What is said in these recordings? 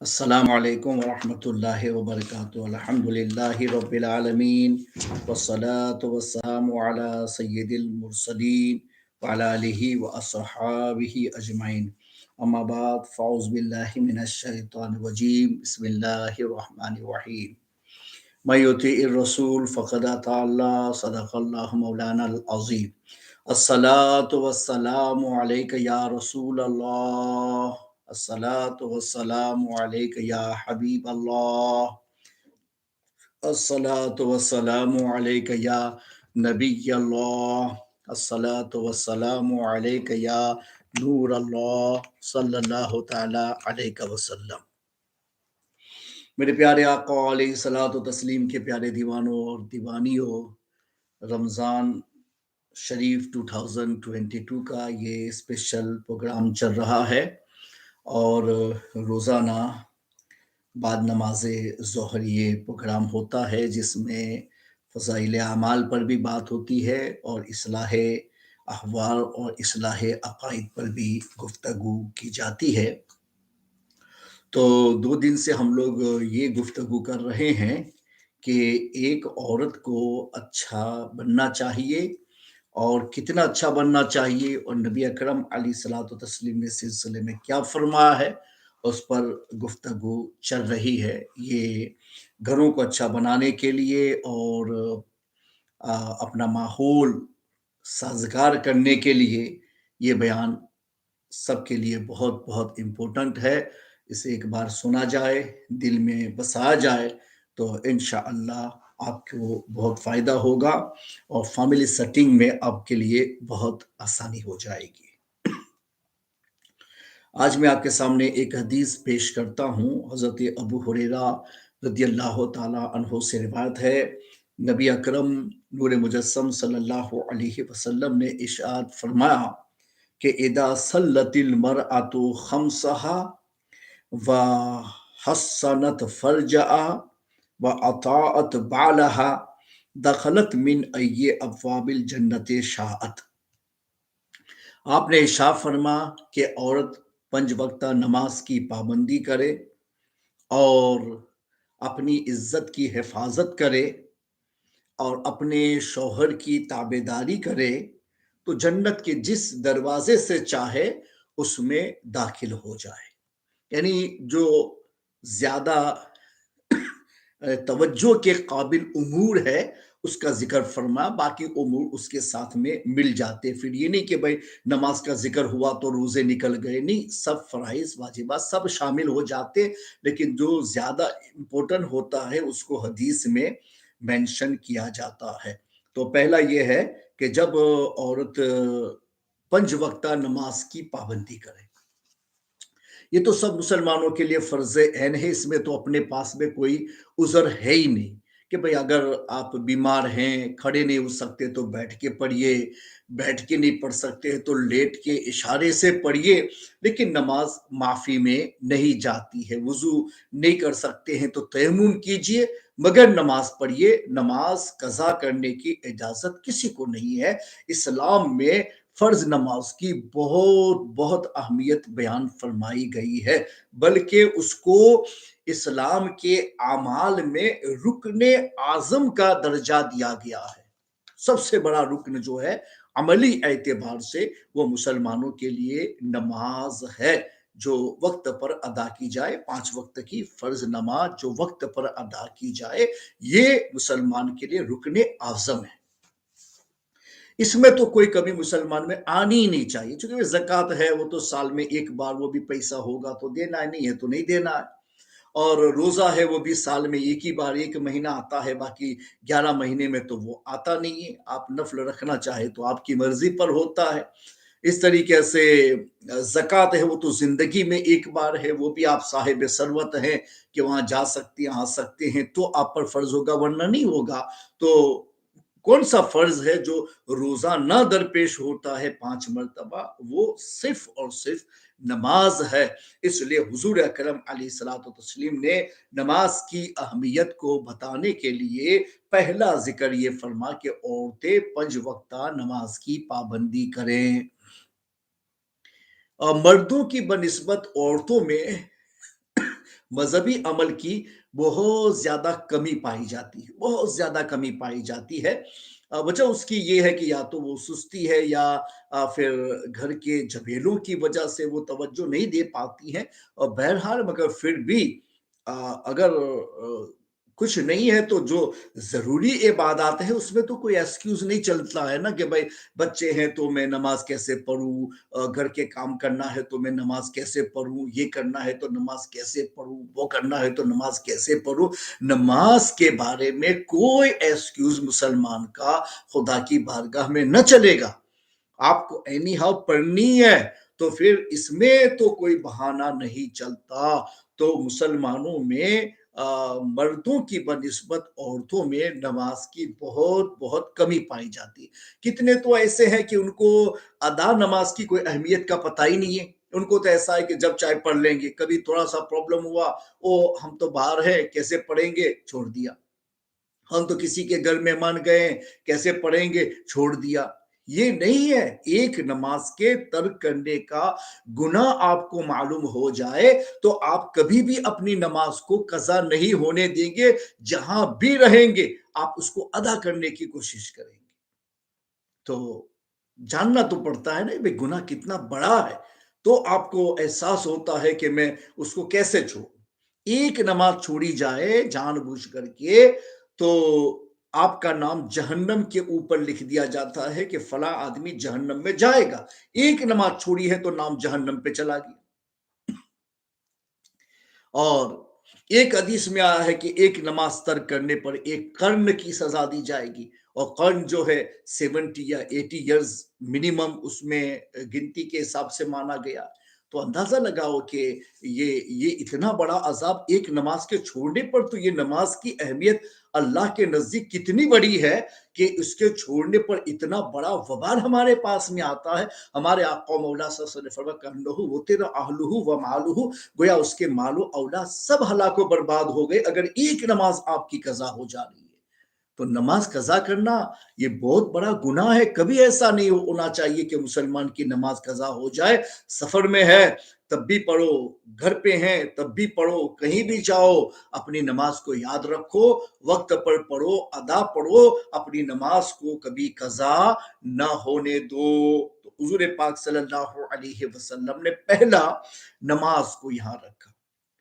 السلام علیکم ورحمۃ اللہ وبرکاتہ الحمد للہ رب العالمین والصلاة والسلام علی سید المرسلین وعلی آلہ واصحابہ اجمعین اما بعد فاعوذ باللہ من الشیطان الرجیم بسم اللہ الرحمن الرحیم من یطیع الرسول فقد اطاع اللہ صدق اللہ مولانا العظیم الصلاة والسلام علیک یا رسول اللہ الصلاة والسلام علیک یا حبیب اللہ الصلاة والسلام علیک یا نبی اللہ الصلاة والسلام علیک یا نور اللہ صلی اللہ تعالی علیہ وسلم۔ میرے پیارے آقا علیہ الصلاۃ و تسلیم کے پیارے دیوانوں اور دیوانیوں، رمضان شریف 2022 کا یہ اسپیشل پروگرام چل رہا ہے اور روزانہ بعد نماز ظہر یہ پروگرام ہوتا ہے جس میں فضائل اعمال پر بھی بات ہوتی ہے اور اصلاح احوال اور اصلاح عقائد پر بھی گفتگو کی جاتی ہے۔ تو 2 دن سے ہم لوگ یہ گفتگو کر رہے ہیں کہ ایک عورت کو اچھا بننا چاہیے اور کتنا اچھا بننا چاہیے، اور نبی اکرم علیہ الصلوۃ والتسلیم نے سلسلے میں کیا فرمایا ہے اس پر گفتگو چل رہی ہے۔ یہ گھروں کو اچھا بنانے کے لیے اور اپنا ماحول سازگار کرنے کے لیے یہ بیان سب کے لیے بہت بہت امپورٹنٹ ہے۔ اسے ایک بار سنا جائے، دل میں بسایا جائے تو انشاءاللہ آپ کو بہت فائدہ ہوگا اور فیملی سیٹنگ میں آپ کے لیے بہت آسانی ہو جائے گی۔ آج میں آپ کے سامنے ایک حدیث پیش کرتا ہوں۔ حضرت ابو ہریرہ رضی اللہ تعالیٰ عنہ سے روایت ہے، نبی اکرم نور مجسم صلی اللہ علیہ وسلم نے ارشاد فرمایا کہ اذا صلت المرأة خمسها وحصنت فرجها واطاعت بعلها دخلت من ای ابواب الجنت شاءت۔ آپ نے ارشاد فرما کہ عورت 5 وقتہ نماز کی پابندی کرے اور اپنی عزت کی حفاظت کرے اور اپنے شوہر کی تابعداری کرے تو جنت کے جس دروازے سے چاہے اس میں داخل ہو جائے۔ یعنی جو زیادہ توجہ کے قابل امور ہے اس کا ذکر فرما، باقی امور اس کے ساتھ میں مل جاتے۔ پھر یہ نہیں کہ بھائی نماز کا ذکر ہوا تو روزے نکل گئے، نہیں، سب فرائض واجبات سب شامل ہو جاتے، لیکن جو زیادہ امپورٹنٹ ہوتا ہے اس کو حدیث میں مینشن کیا جاتا ہے۔ تو پہلا یہ ہے کہ جب عورت 5 وقتہ نماز کی پابندی کرے، یہ تو سب مسلمانوں کے لیے فرض عین ہے، اس میں تو اپنے پاس میں کوئی عذر ہے ہی نہیں کہ بھئی اگر آپ بیمار ہیں، کھڑے نہیں ہو سکتے تو بیٹھ کے پڑھیے، بیٹھ کے نہیں پڑھ سکتے تو لیٹ کے اشارے سے پڑھیے، لیکن نماز معافی میں نہیں جاتی ہے۔ وضو نہیں کر سکتے ہیں تو تیمم کیجئے مگر نماز پڑھیے، نماز قضا کرنے کی اجازت کسی کو نہیں ہے۔ اسلام میں فرض نماز کی بہت بہت اہمیت بیان فرمائی گئی ہے، بلکہ اس کو اسلام کے اعمال میں رکن اعظم کا درجہ دیا گیا ہے۔ سب سے بڑا رکن جو ہے عملی اعتبار سے وہ مسلمانوں کے لیے نماز ہے، جو وقت پر ادا کی جائے۔ 5 وقت کی فرض نماز جو وقت پر ادا کی جائے یہ مسلمان کے لیے رکن اعظم ہے۔ اس میں تو کوئی کمی مسلمان میں آنی ہی نہیں چاہیے، چونکہ زکوٰۃ ہے وہ تو سال میں ایک بار، وہ بھی پیسہ ہوگا تو دینا ہے، نہیں ہے تو نہیں دینا ہے، اور روزہ ہے وہ بھی سال میں ایک ہی بار، ایک مہینہ آتا ہے، باقی 11 مہینے میں تو وہ آتا نہیں ہے۔ آپ نفل رکھنا چاہے تو آپ کی مرضی پر ہوتا ہے۔ اس طریقے سے زکوٰۃ ہے وہ تو زندگی میں ایک بار ہے، وہ بھی آپ صاحب ثروت ہیں کہ وہاں جا سکتے ہیں، آ سکتے ہیں تو آپ پر فرض ہوگا، ورنہ نہیں ہوگا۔ تو کون سا فرض ہے جو روزانہ درپیش ہوتا ہے 5 مرتبہ؟ وہ صرف اور صرف نماز ہے۔ اس لیے حضور اکرم علیہ الصلوۃ والتسلیم نے نماز کی اہمیت کو بتانے کے لیے پہلا ذکر یہ فرما کہ عورتیں 5 وقتہ نماز کی پابندی کریں۔ اور مردوں کی بنسبت عورتوں میں मज़हबी अमल की बहुत ज़्यादा कमी पाई जाती है, बहुत ज़्यादा कमी पाई जाती है। वजह उसकी ये है कि या तो वो सुस्ती है या फिर घर के झमेलों की वजह से वो तवज्जो नहीं दे पाती हैं। और बहरहाल मगर फिर भी अ, अगर कुछ नहीं है तो जो ज़रूरी इबादत है उसमें तो कोई एक्सक्यूज़ नहीं चलता है ना कि भाई बच्चे हैं तो मैं नमाज़ कैसे पढ़ूँ, घर के काम करना है तो मैं नमाज़ कैसे पढ़ूँ, ये करना है तो नमाज़ कैसे पढ़ूँ, वो करना है तो नमाज़ कैसे पढ़ूँ। नमाज़ के बारे में कोई एक्सक्यूज़ मुसलमान का खुदा की बारगाह में न चलेगा। आपको एनी हाउ पढ़नी है तो फिर इसमें तो कोई बहाना नहीं चलता। तो मुसलमानों में मर्दों की बनिस्बत औरतों में नमाज की बहुत बहुत कमी पाई जाती है। कितने तो ऐसे हैं कि उनको अदा नमाज की कोई अहमियत का पता ही नहीं है। उनको तो ऐसा है कि जब चाहे पढ़ लेंगे, कभी थोड़ा सा प्रॉब्लम हुआ, ओ हम तो बाहर हैं कैसे पढ़ेंगे, छोड़ दिया। हम तो किसी के घर मेहमान गए, कैसे पढ़ेंगे, छोड़ दिया। ये नहीं है, एक नमाज के तर्क करने का गुनाह आपको मालूम हो जाए, तो आप कभी भी अपनी नमाज को कज़ा नहीं होने देंगे, जहां भी रहेंगे, आप उसको अदा करने की कोशिश करेंगे। तो जानना तो पड़ता है ना भाई गुनाह कितना बड़ा है, तो आपको एहसास होता है कि मैं उसको कैसे छोड़ूं। एक नमाज छोड़ी जाए जानबूझ करके तो आपका नाम जहन्नम के ऊपर लिख दिया जाता है कि फला आदमी जहन्नम में जाएगा। एक नमाज छोड़ी है तो नाम जहन्नम पे चला गया। और एक हदीस में आया है कि एक नमाज तर्क करने पर एक कर्ण की सजा दी जाएगी। और कर्ण जो है 70 या 80 इयर्स मिनिमम उसमें गिनती के हिसाब से माना गया। तो अंदाजा लगाओ कि ये इतना बड़ा अजाब एक नमाज के छोड़ने पर, तो ये नमाज की अहमियत अल्लाह के नजदीक कितनी बड़ी है कि उसके छोड़ने पर इतना बड़ा वबाल हमारे पास में आता है। हमारे आका मौला सल्लल्लाहु अलैहि वसल्लम ने फरमाया, "कन्नहु वुतिरा अहलुहु व मालुहु", गोया उसके मालो औलाद सब हलाको बर्बाद हो गए अगर एक नमाज आपकी कजा हो जा रही है। तो नमाज कजा करना ये बहुत बड़ा गुनाह है। कभी ऐसा नहीं होना चाहिए कि मुसलमान की नमाज कजा हो जाए। सफर में है तब भी पढ़ो, घर पे हैं तब भी पढ़ो, कहीं भी जाओ अपनी नमाज को याद रखो, वक्त पर पढ़ो, अदा पढ़ो, अपनी नमाज को कभी कजा ना होने दो। तो हुजूर पाक सल्लल्लाहु अलैहि वसल्लम ने पहला नमाज को यहाँ रखा।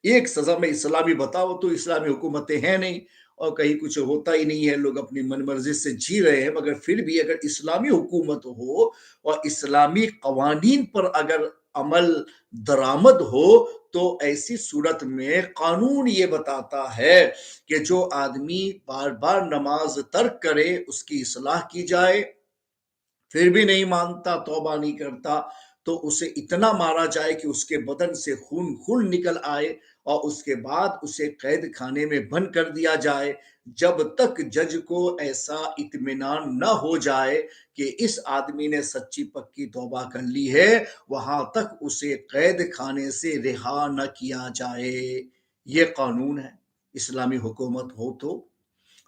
एक सजा में इस्लामी बताओ तो इस्लामी हुकूमतें हैं नहीं और कहीं कुछ होता ही नहीं है, लोग अपनी मन मर्जी से जी रहे हैं। मगर फिर भी अगर इस्लामी हुकूमत हो और इस्लामी कवानीन पर अगर अमल दरामद हो, तो ऐसी सूरत में कानून ये बताता है कि जो आदमी बार बार नमाज तर्क करे उसकी इस्लाह की जाए, फिर भी नहीं मानता, तौबा नहीं करता, तो उसे इतना मारा जाए कि उसके बदन से खून खून निकल आए और उसके बाद उसे कैद खाने में बंद कर दिया जाए, जब तक जज को ऐसा इत्मीनान न हो जाए कि इस आदमी ने सच्ची पक्की तौबा कर ली है, वहां तक उसे कैद खाने से रिहा न किया जाए। ये कानून है इस्लामी हुकूमत हो तो।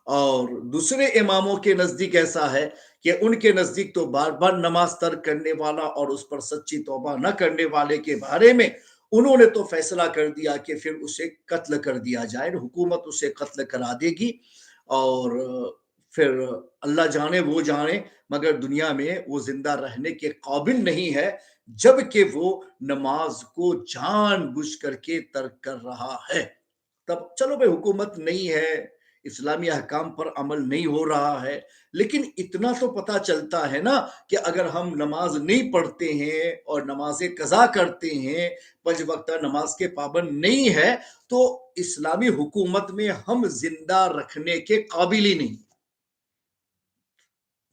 और दूसरे इमामों के नजदीक ऐसा है कि उनके नजदीक तो बार बार नमाज तर्क करने वाला और उस पर सच्ची तौबा न करने वाले के बारे में उन्होंने तो फैसला कर दिया कि फिर उसे कत्ल कर दिया जाए, हुकूमत उसे कत्ल करा देगी। और फिर अल्लाह जाने वो जाने, मगर दुनिया में वो जिंदा रहने के काबिल नहीं है, जबकि वो नमाज को जानबूझ करके तर्क कर रहा है। तब चलो भाई हुकूमत नहीं है, इस्लामी अहकाम पर अमल नहीं हो रहा है, लेकिन इतना तो पता चलता है ना कि अगर हम नमाज नहीं पढ़ते हैं और नमाजें कज़ा करते हैं, 5 वक़्त नमाज के पाबंद नहीं है, तो इस्लामी हुकूमत में हम जिंदा रखने के काबिल ही नहीं।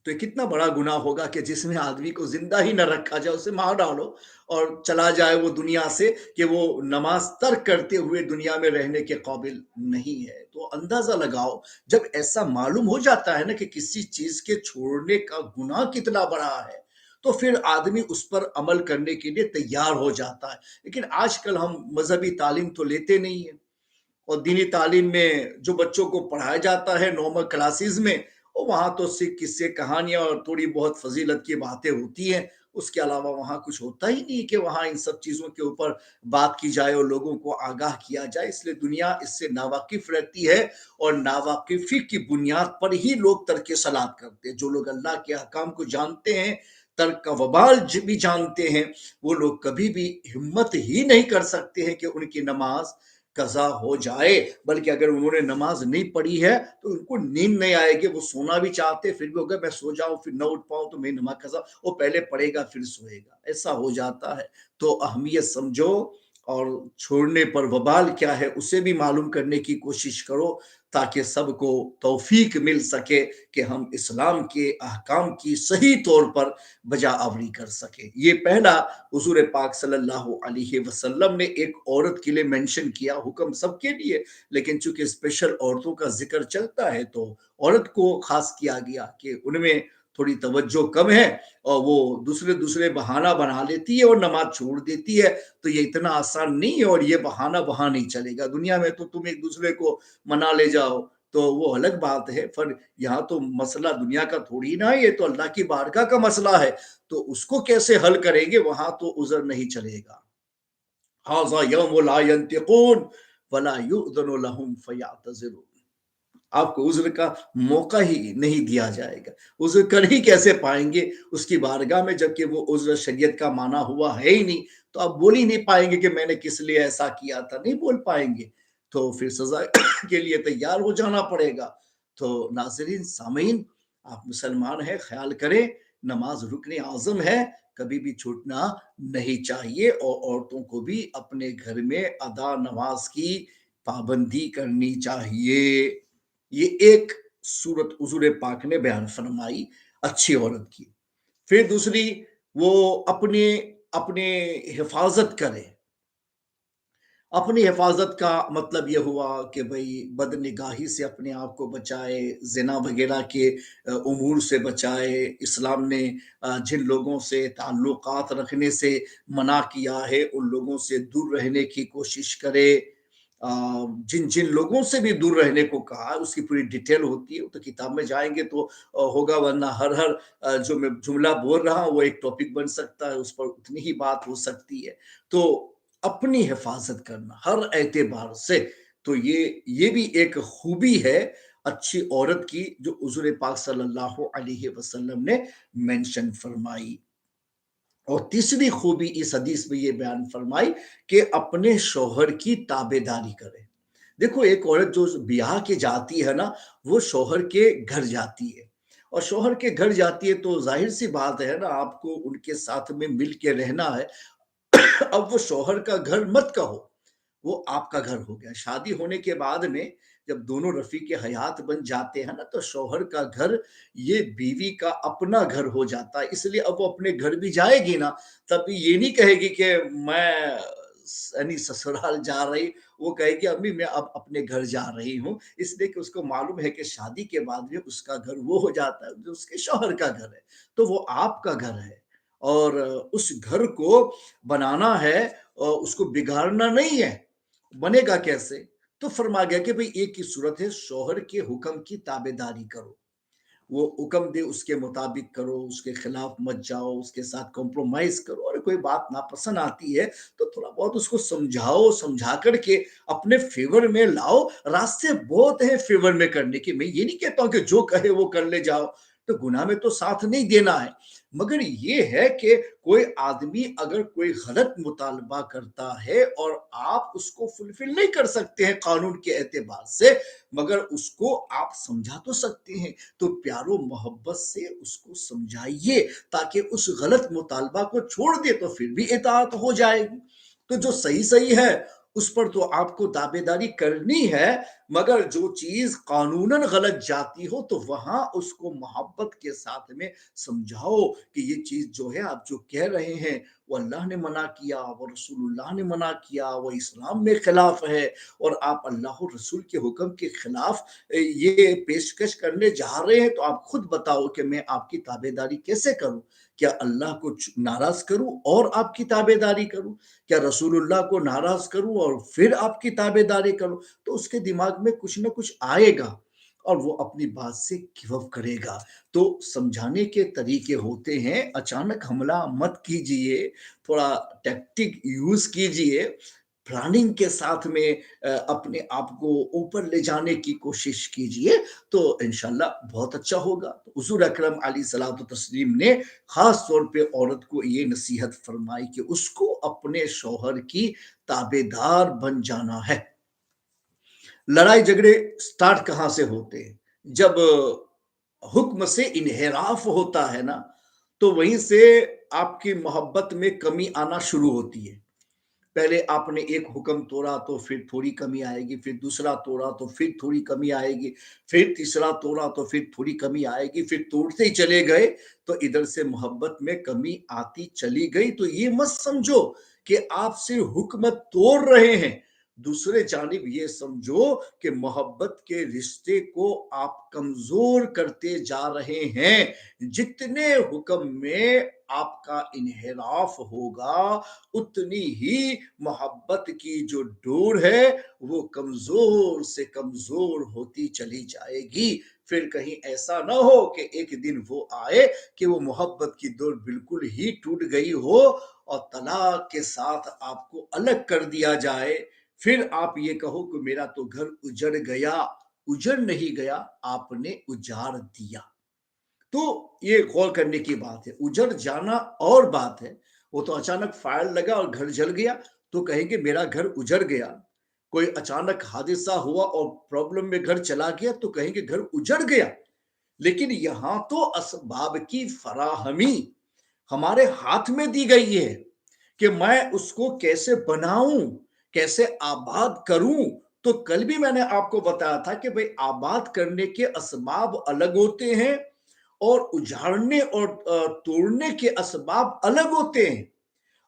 तो ये कितना बड़ा गुनाह होगा कि जिसमें आदमी को जिंदा ही न रखा जाए, उसे मार डालो और चला जाए वो दुनिया से, कि वो नमाज तर्क करते हुए दुनिया में रहने के काबिल नहीं है। तो अंदाजा लगाओ, जब ऐसा मालूम हो जाता है ना कि किसी चीज के छोड़ने का गुनाह कितना बड़ा है, तो फिर आदमी उस पर अमल करने के लिए तैयार हो जाता है। लेकिन आजकल हम मजहबी तालीम तो लेते नहीं है, और दीनी तालीम में जो बच्चों को पढ़ाया जाता है नॉर्मल क्लासेस में, اور وہاں تو صرف قصے کہانیاں اور تھوڑی بہت فضیلت کی باتیں ہوتی ہیں، اس کے علاوہ وہاں کچھ ہوتا ہی نہیں کہ وہاں ان سب چیزوں کے اوپر بات کی جائے اور لوگوں کو آگاہ کیا جائے، اس لیے دنیا اس سے ناواقف رہتی ہے، اور ناواقفی کی بنیاد پر ہی لوگ ترک صلات کرتے ہیں۔ جو لوگ اللہ کے احکام کو جانتے ہیں، ترک کا وبال بھی جانتے ہیں، وہ لوگ کبھی بھی ہمت ہی نہیں کر سکتے ہیں کہ ان کی نماز قضا ہو جائے، بلکہ اگر انہوں نے نماز نہیں پڑھی ہے تو ان کو نیند نہیں آئے گی، وہ سونا بھی چاہتے پھر بھی ہوگا میں سو جاؤں پھر نہ اٹھ پاؤں تو میری نماز قضا، وہ پہلے پڑھے گا پھر سوئے گا، ایسا ہو جاتا ہے۔ تو اہمیت سمجھو، اور چھوڑنے پر وبال کیا ہے اسے بھی معلوم کرنے کی کوشش کرو، تاکہ سب کو توفیق مل سکے کہ ہم اسلام کے احکام کی صحیح طور پر بجا آوری کر سکیں۔ یہ پہلا حضور پاک صلی اللہ علیہ وسلم نے ایک عورت کے لیے مینشن کیا، حکم سب کے لیے، لیکن چونکہ اسپیشل عورتوں کا ذکر چلتا ہے تو عورت کو خاص کیا گیا کہ ان میں تھوڑی توجہ کم ہے، اور وہ دوسرے بہانہ بنا لیتی ہے اور نماز چھوڑ دیتی ہے، تو یہ اتنا آسان نہیں ہے، اور یہ بہانہ وہاں نہیں چلے گا۔ دنیا میں تو تم ایک دوسرے کو منا لے جاؤ تو وہ الگ بات ہے، پر یہاں تو مسئلہ دنیا کا تھوڑی نہ ہے، یہ تو اللہ کی بارگاہ کا مسئلہ ہے، تو اس کو کیسے حل کریں گے؟ وہاں تو عذر نہیں چلے گا۔ ھذا یوم لا ینطقون ولا یؤذن لهم فیعتذرون، آپ کو عذر کا موقع ہی نہیں دیا جائے گا، عذر کر ہی کیسے پائیں گے اس کی بارگاہ میں، جبکہ وہ عذر شریعت کا معنی ہوا ہے ہی نہیں، تو آپ بول ہی نہیں پائیں گے کہ میں نے کس لیے ایسا کیا تھا، نہیں بول پائیں گے، تو پھر سزا کے لیے تیار ہو جانا پڑے گا۔ تو ناظرین سامعین، آپ مسلمان ہیں، خیال کریں، نماز رکن اعظم ہے، کبھی بھی چھوٹنا نہیں چاہیے، اور عورتوں کو بھی اپنے گھر میں ادا نماز کی پابندی کرنی چاہیے۔ یہ ایک صورت حضور پاک نے بیان فرمائی اچھی عورت کی۔ پھر دوسری، وہ اپنے حفاظت کرے۔ اپنی حفاظت کا مطلب یہ ہوا کہ بھئی بد نگاہی سے اپنے آپ کو بچائے، زنا وغیرہ کے امور سے بچائے۔ اسلام نے جن لوگوں سے تعلقات رکھنے سے منع کیا ہے ان لوگوں سے دور رہنے کی کوشش کرے۔ جن لوگوں سے بھی دور رہنے کو کہا، اس کی پوری ڈیٹیل ہوتی ہے، تو کتاب میں جائیں گے تو ہوگا، ورنہ ہر جو میں جملہ بول رہا ہوں وہ ایک ٹاپک بن سکتا ہے، اس پر اتنی ہی بات ہو سکتی ہے۔ تو اپنی حفاظت کرنا ہر اعتبار سے، تو یہ بھی ایک خوبی ہے اچھی عورت کی، جو حضور پاک صلی اللہ علیہ وسلم نے مینشن فرمائی۔ اور تیسری خوبی اس حدیث میں یہ بیان فرمائی کہ اپنے شوہر کی تابع داری کرے۔ دیکھو، ایک عورت جو بیاہ کے جاتی ہے نا، وہ شوہر کے گھر جاتی ہے، اور شوہر کے گھر جاتی ہے تو ظاہر سی بات ہے نا، آپ کو ان کے ساتھ میں مل کے رہنا ہے۔ اب وہ شوہر کا گھر مت کہو، وہ آپ کا گھر ہو گیا۔ شادی ہونے کے بعد میں جب دونوں رفیق حیات بن جاتے ہیں نا، تو شوہر کا گھر یہ بیوی کا اپنا گھر ہو جاتا ہے، اس لیے اب وہ اپنے گھر بھی جائے گی نا، تب یہ نہیں کہے گی کہ میں یعنی سسرال جا رہی، وہ کہے گی امی میں اب اپنے گھر جا رہی ہوں، اس لیے کہ اس کو معلوم ہے کہ شادی کے بعد میں اس کا گھر وہ ہو جاتا ہے جو اس کے شوہر کا گھر ہے، تو وہ آپ کا گھر ہے، اور اس گھر کو بنانا ہے اور اس کو بگاڑنا نہیں ہے۔ بنے گا کیسے؟ تو فرما گیا کہ بھئی ایک ہی صورت ہے، شوہر کے حکم کی تابع داری کرو، وہ حکم دے اس کے مطابق کرو، اس کے خلاف مت جاؤ، اس کے ساتھ کمپرومائز کرو، اور کوئی بات ناپسند آتی ہے تو تھوڑا بہت اس کو سمجھاؤ، سمجھا کر کے اپنے فیور میں لاؤ۔ راستے بہت ہیں فیور میں کرنے کے، میں یہ نہیں کہتا ہوں کہ جو کہے وہ کر لے جاؤ، تو گناہ میں تو ساتھ نہیں دینا ہے، مگر یہ ہے کہ کوئی آدمی اگر کوئی غلط مطالبہ کرتا ہے اور آپ اس کو فلفل نہیں کر سکتے ہیں قانون کے اعتبار سے، مگر اس کو آپ سمجھا تو سکتے ہیں، تو پیار و محبت سے اس کو سمجھائیے تاکہ اس غلط مطالبہ کو چھوڑ دے، تو پھر بھی اطاعت ہو جائے گی۔ تو جو صحیح ہے اس پر تو آپ کو تابع داری کرنی ہے، مگر جو چیز قانوناً غلط جاتی ہو تو وہاں اس کو محبت کے ساتھ میں سمجھاؤ کہ یہ چیز جو ہے آپ جو کہہ رہے ہیں وہ اللہ نے منع کیا، وہ رسول اللہ نے منع کیا، وہ اسلام میں خلاف ہے، اور آپ اللہ اور رسول کے حکم کے خلاف یہ پیشکش کرنے جا رہے ہیں، تو آپ خود بتاؤ کہ میں آپ کی تابع داری کیسے کروں؟ کیا اللہ کو ناراض کروں اور آپ کی تابع داری کروں؟ کیا رسول اللہ کو ناراض کروں اور پھر آپ کی تابع داری کروں؟ تو اس کے دماغ میں کچھ نہ کچھ آئے گا، اور وہ اپنی بات سے گیو اپ کرے گا۔ تو سمجھانے کے طریقے ہوتے ہیں، اچانک حملہ مت کیجئے، تھوڑا ٹیکٹک یوز کیجئے، پلاننگ کے ساتھ میں اپنے آپ کو اوپر لے جانے کی کوشش کیجئے، تو انشاءاللہ بہت اچھا ہوگا۔ تو حضور اکرم علیہ الصلوۃ والتسلیم نے خاص طور پہ عورت کو یہ نصیحت فرمائی کہ اس کو اپنے شوہر کی تابع دار بن جانا ہے۔ لڑائی جھگڑے سٹارٹ کہاں سے ہوتے ہیں؟ جب حکم سے انحراف ہوتا ہے نا، تو وہیں سے آپ کی محبت میں کمی آنا شروع ہوتی ہے۔ پہلے آپ نے ایک حکم توڑا تو پھر تھوڑی کمی آئے گی، پھر دوسرا توڑا تو پھر تھوڑی کمی آئے گی، پھر تیسرا توڑا تو پھر تھوڑی کمی آئے گی، پھر توڑتے ہی چلے گئے تو ادھر سے محبت میں کمی آتی چلی گئی۔ تو یہ مت سمجھو کہ آپ صرف حکمت توڑ رہے ہیں، دوسرے جانب یہ سمجھو کہ محبت کے رشتے کو آپ کمزور کرتے جا رہے ہیں۔ جتنے حکم میں آپ کا انحراف ہوگا، اتنی ہی محبت کی جو ڈور ہے وہ کمزور سے کمزور ہوتی چلی جائے گی۔ پھر کہیں ایسا نہ ہو کہ ایک دن وہ آئے کہ وہ محبت کی ڈور بالکل ہی ٹوٹ گئی ہو اور طلاق کے ساتھ آپ کو الگ کر دیا جائے، پھر آپ یہ کہو کہ میرا تو گھر اجڑ گیا۔ اجڑ نہیں گیا، آپ نے اجاڑ دیا۔ تو یہ غور کرنے کی بات ہے۔ اجڑ جانا اور بات ہے، وہ تو اچانک فائر لگا اور گھر جل گیا تو کہیں گے میرا گھر اجڑ گیا۔ کوئی اچانک حادثہ ہوا اور پرابلم میں گھر چلا گیا تو کہیں گے گھر اجڑ گیا۔ لیکن یہاں تو اسباب کی فراہمی ہمارے ہاتھ میں دی گئی ہے کہ میں اس کو کیسے بناؤں، کیسے آباد کروں۔ تو کل بھی میں نے آپ کو بتایا تھا کہ بھئی آباد کرنے کے اسباب الگ ہوتے ہیں اور اجاڑنے اور توڑنے کے اسباب الگ ہوتے ہیں۔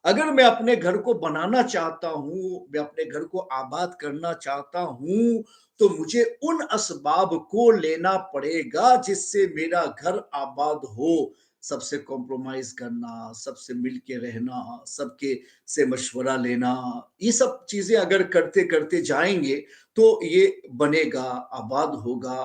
اگر میں اپنے گھر کو بنانا چاہتا ہوں، میں اپنے گھر کو آباد کرنا چاہتا ہوں، تو مجھے ان اسباب کو لینا پڑے گا جس سے میرا گھر آباد ہو۔ سب سے کمپرومائز کرنا، سب سے مل کے رہنا، سب کے سے مشورہ لینا، یہ سب چیزیں اگر کرتے کرتے جائیں گے تو یہ بنے گا، آباد ہوگا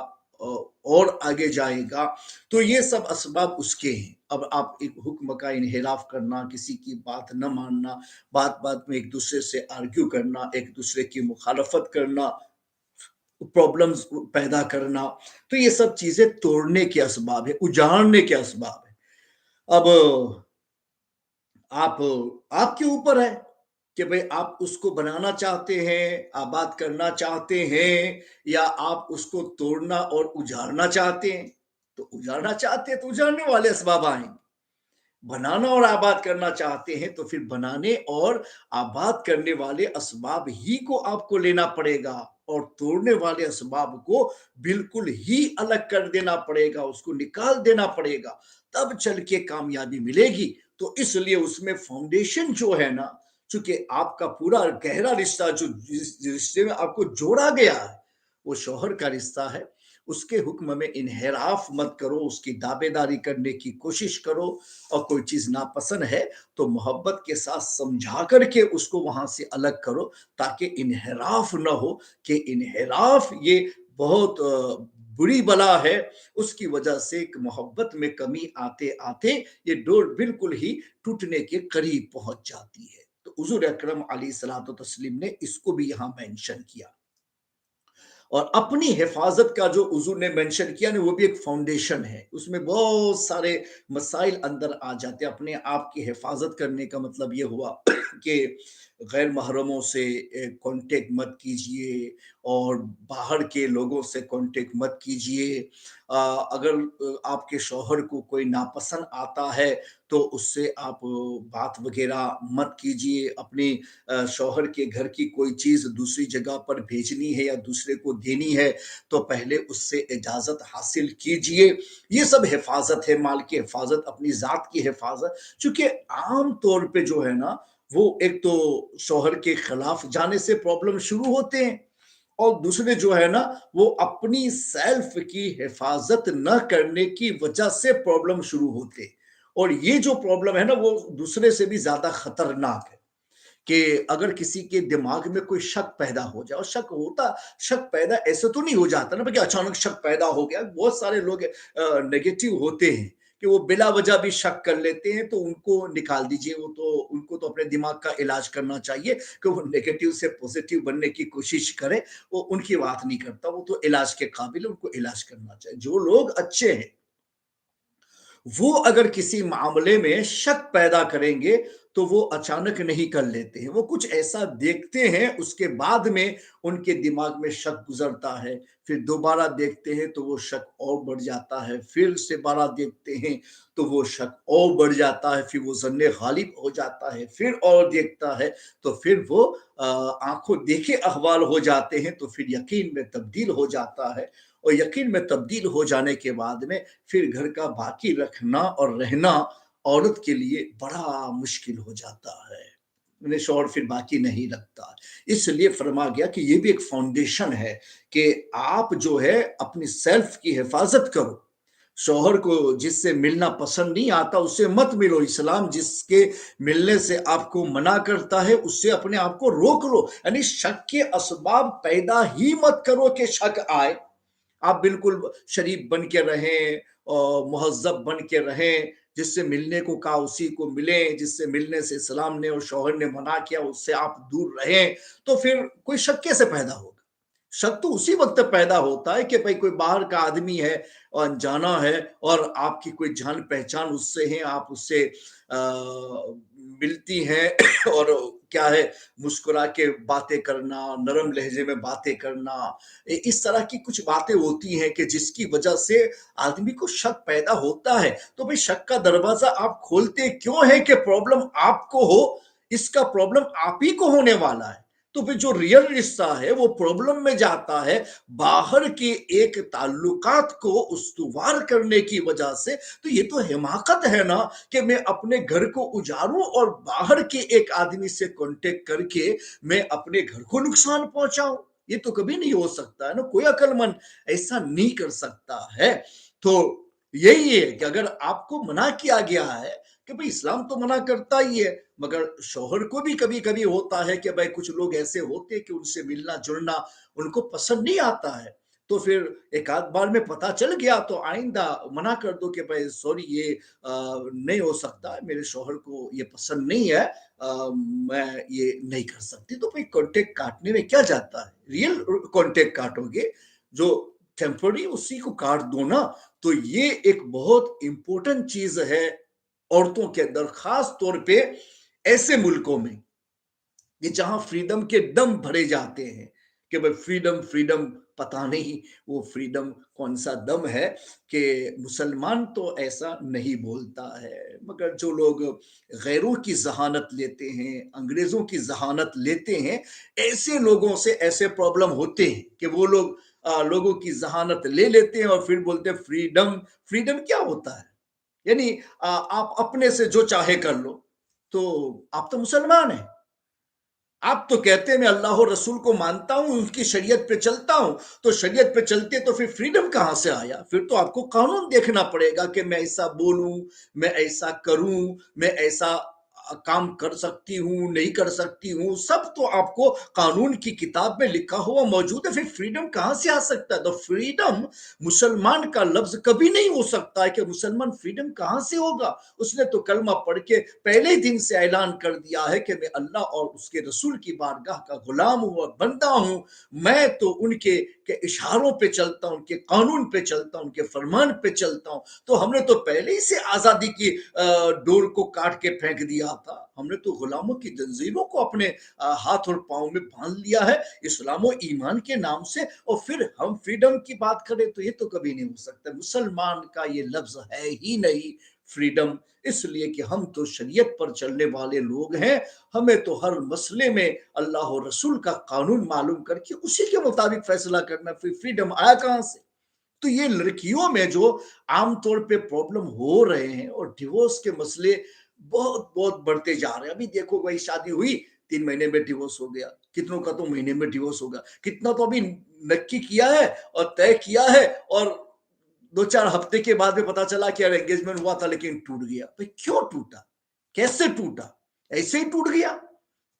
اور آگے جائے گا۔ تو یہ سب اسباب اس کے ہیں۔ اب آپ ایک حکم کا انحراف کرنا، کسی کی بات نہ ماننا، بات بات میں ایک دوسرے سے آرگیو کرنا، ایک دوسرے کی مخالفت کرنا، پرابلمز پیدا کرنا، تو یہ سب چیزیں توڑنے کے اسباب ہے، اجاڑنے کے اسباب ہے۔ اب آپ کے اوپر ہے کہ بھئی آپ اس کو بنانا چاہتے ہیں، آباد کرنا چاہتے ہیں، یا آپ اس کو توڑنا اور اجاڑنا چاہتے ہیں۔ تو اجاڑنا چاہتے ہیں تو اجاڑنے والے اسباب آئیں، بنانا اور آباد کرنا چاہتے ہیں تو پھر بنانے اور آباد کرنے والے اسباب ہی کو آپ کو لینا پڑے گا، اور توڑنے والے اسباب کو بالکل ہی الگ کر دینا پڑے گا، اس کو نکال دینا پڑے گا، تب چل کے کامیابی ملے گی۔ تو اس لیے اس میں فاؤنڈیشن جو ہے نا، چونکہ آپ کا پورا گہرا رشتہ جو جس رشتے میں آپ کو جوڑا گیا ہے وہ شوہر کا رشتہ ہے، اس کے حکم میں انحراف مت کرو، اس کی دعوے داری کرنے کی کوشش کرو، اور کوئی چیز ناپسند ہے تو محبت کے ساتھ سمجھا کر کے اس کو وہاں سے الگ کرو، تاکہ انحراف نہ ہو، کہ انحراف یہ بہت بری بلا ہے۔ اس کی وجہ سے ایک محبت میں کمی آتے آتے یہ ڈور بالکل ہی ٹوٹنے کے قریب پہنچ جاتی ہے۔ تو حضور اکرم علیہ الصلوۃ والتسلیم نے اس کو بھی یہاں مینشن کیا، اور اپنی حفاظت کا جو حضور نے مینشن کیا نا، وہ بھی ایک فاؤنڈیشن ہے، اس میں بہت سارے مسائل اندر آ جاتے ہیں۔ اپنے آپ کی حفاظت کرنے کا مطلب یہ ہوا کہ غیر محرموں سے کانٹیکٹ مت کیجئے، اور باہر کے لوگوں سے کانٹیکٹ مت کیجئے۔ اگر آپ کے شوہر کو کوئی ناپسند آتا ہے تو اس سے آپ بات وغیرہ مت کیجئے۔ اپنے شوہر کے گھر کی کوئی چیز دوسری جگہ پر بھیجنی ہے یا دوسرے کو دینی ہے تو پہلے اس سے اجازت حاصل کیجئے۔ یہ سب حفاظت ہے، مال کی حفاظت، اپنی ذات کی حفاظت۔ چونکہ عام طور پہ جو ہے نا، وہ ایک تو شوہر کے خلاف جانے سے پرابلم شروع ہوتے ہیں، اور دوسرے جو ہے نا وہ اپنی سیلف کی حفاظت نہ کرنے کی وجہ سے پرابلم شروع ہوتے، اور یہ جو پرابلم ہے نا وہ دوسرے سے بھی زیادہ خطرناک ہے، कि अगर किसी के दिमाग में कोई शक पैदा हो जाए, और शक पैदा ऐसे तो नहीं हो जाता ना कि अचानक शक पैदा हो गया। बहुत सारे लोग नेगेटिव होते हैं कि वो बिला वजह भी शक कर लेते हैं, तो उनको निकाल दीजिए। वो तो उनको तो अपने दिमाग का इलाज करना चाहिए कि वो नेगेटिव से पॉजिटिव बनने की कोशिश करे। वो उनकी बात नहीं करता, वो तो इलाज के काबिल है, उनको इलाज करना चाहिए। जो लोग अच्छे हैं वो अगर किसी मामले में शक पैदा करेंगे तो वो अचानक नहीं कर लेते हैं। वो कुछ ऐसा देखते हैं, उसके बाद में उनके दिमाग में शक गुजरता है, फिर दोबारा देखते हैं तो वो शक और बढ़ जाता है, फिर से बारह देखते हैं तो वो शक और बढ़ जाता है, फिर वो ज़न्ने गालिब हो जाता है, फिर और देखता है तो फिर वो आंखों देखे अहवाल हो जाते हैं, तो फिर यकीन में तब्दील हो जाता है। और यकीन में तब्दील हो जाने के बाद में फिर घर का बाकी रखना और रहना औरत के लिए बड़ा मुश्किल हो जाता है। मैंने शौहर फिर बाकी नहीं रखता। इसलिए फरमा गया कि ये भी एक फाउंडेशन है कि आप जो है अपनी सेल्फ की हिफाजत करो। शौहर को जिससे मिलना पसंद नहीं आता उससे मत मिलो। इस्लाम जिसके मिलने से आपको मना करता है उससे अपने आप को रोक लो। यानी शक के असबाब पैदा ही मत करो कि शक आए। आप बिल्कुल शरीफ बन के रहें और मुहज़्ज़ब बन के रहें। जिससे मिलने को कहा उसी को मिलें, जिससे मिलने से इस्लाम ने और शौहर ने मना किया उससे आप दूर रहें। तो फिर कोई शक कैसे पैदा होगा? शक तो उसी वक्त पैदा होता है कि भाई कोई बाहर का आदमी है और अनजाना है, और आपकी कोई जान पहचान उससे है, आप उससे मिलती हैं और क्या है, मुस्कुरा के बातें करना, नरम लहजे में बातें करना, इस तरह की कुछ बातें होती हैं कि जिसकी वजह से आदमी को शक पैदा होता है। तो भाई शक का दरवाजा आप खोलते क्यों है कि प्रॉब्लम आपको हो? इसका प्रॉब्लम आप ही को होने वाला है। तो फिर जो रियल रिश्ता है वो प्रॉब्लम में जाता है बाहर के एक ताल्लुकात को उस्तुवार करने की वजह से। तो ये तो हिमाकत है ना कि मैं अपने घर को उजारूं और बाहर के एक आदमी से कांटेक्ट करके मैं अपने घर को नुकसान पहुंचाऊं। ये तो कभी नहीं हो सकता है ना, कोई अक्लमंद ऐसा नहीं कर सकता है। तो यही है कि अगर आपको मना किया गया है कि भाई इस्लाम तो मना करता ही है, मगर शौहर को भी कभी कभी होता है कि भाई कुछ लोग ऐसे होते हैं कि उनसे मिलना जुलना उनको पसंद नहीं आता है। तो फिर एक आध बार में पता चल गया तो आइंदा मना कर दो कि भाई सॉरी, ये नहीं हो सकता है, मेरे शौहर को ये पसंद नहीं है, मैं ये नहीं कर सकती। तो भाई कॉन्टेक्ट काटने में क्या जाता है? रियल कॉन्टेक्ट काटोगे, जो टेम्पररी उसी को काट दो ना। तो ये एक बहुत इंपॉर्टेंट चीज है औरतों के अंदर, खास तौर पे ऐसे मुल्कों में कि जहां फ्रीडम के दम भरे जाते हैं कि भाई फ्रीडम फ्रीडम। पता नहीं वो फ्रीडम कौन सा दम है कि मुसलमान तो ऐसा नहीं बोलता है, मगर जो लोग गैरों की जहानत लेते हैं, अंग्रेजों की जहानत लेते हैं, ऐसे लोगों से ऐसे प्रॉब्लम होते हैं कि वो लोग लोगों की जहानत ले लेते हैं और फिर बोलते हैं फ्रीडम। फ्रीडम क्या होता है? यानी आप अपने से जो चाहे कर लो। तो आप तो मुसलमान हैं, आप तो कहते हैं मैं अल्लाह और रसूल को मानता हूं, उनकी शरीयत पे चलता हूं। तो शरीयत पे चलते तो फिर फ्रीडम कहां से आया? फिर तो आपको कानून देखना पड़ेगा कि मैं ऐसा बोलूं, मैं ऐसा करूं, मैं ऐसा काम कर सकती हूं, नहीं कर सकती हूं, सब तो आपको कानून की किताब में लिखा हुआ मौजूद है। फिर फ्रीडम कहां से आ सकता है? तो फ्रीडम मुसलमान का लफ्ज कभी नहीं हो सकता है कि मुसलमान फ्रीडम कहां से होगा? उसने तो कलमा पढ़ के पहले ही दिन से ऐलान कर दिया है कि मैं अल्लाह और उसके रसूल की बारगाह का गुलाम हूं और बंदा हूं। मैं तो उनके के इशारों पे चलता हूं, उनके कानून पे चलता हूं, उनके फरमान पे चलता हूं। तो हमने तो पहले ही से आजादी की डोर को काट के फेंक दिया था। हमने तो गुलामों की जंजीरों को अपने हाथ और पांव में बांध लिया है इस्लाम और ईमान के नाम से। और फिर हम फ्रीडम की बात करें तो ये तो कभी नहीं हो सकता। मुसलमान का ये लफ्ज है ही नहीं फ्रीडम। इसलिए कि हम तो शरीयत पर चलने वाले लोग हैं। हमें तो हर मसले में अल्लाह और रसूल का कानून मालूम करके उसी के मुताबिक फैसला करना। फिर फ्रीडम आया कहां से? तो ये लड़कियों में जो आमतौर पे प्रॉब्लम हो रहे हैं और डिवोर्स के मसले बहुत बहुत बढ़ते जा रहे हैं। अभी देखो भाई, शादी हुई 3 महीने में डिवोर्स हो गया, कितनों का तो महीने में डिवोर्स होगा, कितना तो अभी नक्की किया है और तय किया है, और 2-4 हफ्ते के बाद में पता चला कि यार एंगेजमेंट हुआ था लेकिन टूट गया। भाई क्यों टूटा? कैसे टूटा? ऐसे ही टूट गया?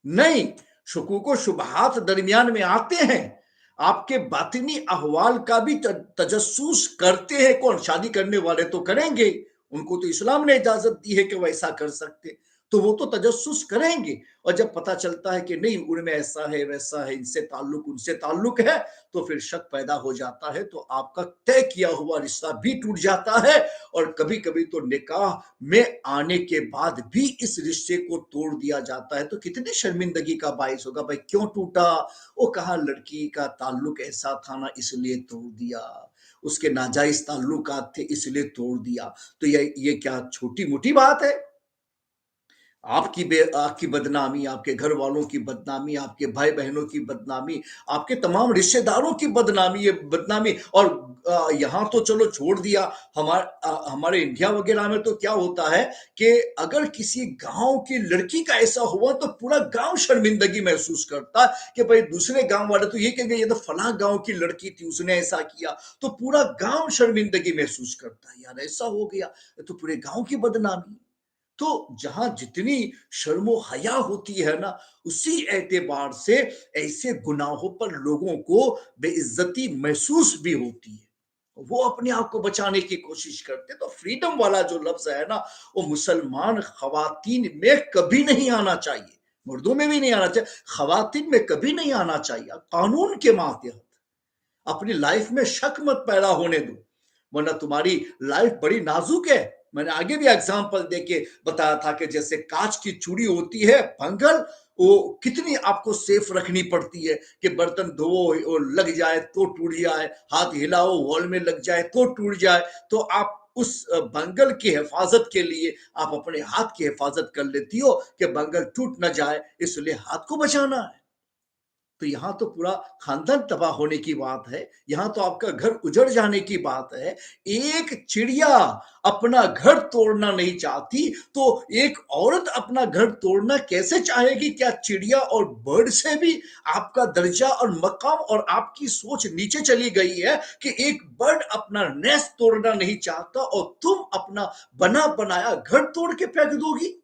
नहीं, शकूक व शुबहात दरमियान में आते हैं। आपके बातिनी अहवाल का भी तजस्सुस करते हैं कौन? शादी करने वाले तो करेंगे, उनको तो इस्लाम ने इजाजत दी है कि वैसा कर सकते, तो वो तो तजस्सुस करेंगे। और जब पता चलता है कि नहीं उनमें ऐसा है वैसा है, इनसे ताल्लुक उनसे ताल्लुक है, तो फिर शक पैदा हो जाता है, तो आपका तय किया हुआ रिश्ता भी टूट जाता है। और कभी कभी तो निकाह में आने के बाद भी इस रिश्ते को तोड़ दिया जाता है, तो कितनी शर्मिंदगी का बायस होगा। भाई क्यों टूटा? वो कहा लड़की का ताल्लुक ऐसा था ना, इसलिए तोड़ दिया, उसके नाजायज ताल्लुकात थे इसलिए तोड़ दिया। तो ये क्या छोटी मोटी बात है? आपकी बदनामी, आपके घर वालों की बदनामी, आपके भाई बहनों की बदनामी, आपके तमाम रिश्तेदारों की बदनामी, ये बदनामी। और यहाँ तो चलो छोड़ दिया, हमारे इंडिया वगैरह में तो क्या होता है कि अगर किसी गांव की लड़की का ऐसा हुआ तो पूरा गांव शर्मिंदगी महसूस करता है कि भाई दूसरे गांव वाले तो ये कहेंगे ये तो फलां गांव की लड़की थी, उसने ऐसा किया, तो पूरा गांव शर्मिंदगी महसूस करता है, यार ऐसा हो गया, तो पूरे गांव की बदनामी। तो जहां जितनी शर्मो हया होती है ना, उसी एतबार से ऐसे गुनाहों पर लोगों को बेइज्जती महसूस भी होती है, वो अपने आप को बचाने की कोशिश करते। तो फ्रीडम वाला जो लफ्ज है ना, वो मुसलमान खवातीन में कभी नहीं आना चाहिए, मर्दों में भी नहीं आना चाहिए, खवातीन में कभी नहीं आना चाहिए। कानून के मातहत अपनी लाइफ में शक मत पैदा होने दो, वरना तुम्हारी लाइफ बड़ी नाजुक है। मैंने आगे भी एग्जांपल देके बताया था कि जैसे कांच की चूड़ी होती है भंगल, वो कितनी आपको सेफ रखनी पड़ती है कि बर्तन धो और लग जाए तो टूट जाए, हाथ हिलाओ वॉल में लग जाए तो टूट जाए, तो आप उस बंगल की हिफाजत के लिए आप अपने हाथ की हिफाजत कर लेती हो कि बंगल टूट ना जाए, इसलिए हाथ को बचाना है। तो यहां तो पूरा खानदान तबाह होने की बात है, यहां तो आपका घर उजड़ जाने की बात है। एक चिड़िया अपना घर तोड़ना नहीं चाहती, तो एक औरत अपना घर तोड़ना कैसे चाहेगी? क्या चिड़िया और बर्ड से भी आपका दर्जा और मकाम और आपकी सोच नीचे चली गई है कि एक बर्ड अपना नेस्ट तोड़ना नहीं चाहता और तुम अपना बना बनाया घर तोड़ के फेंक दोगी?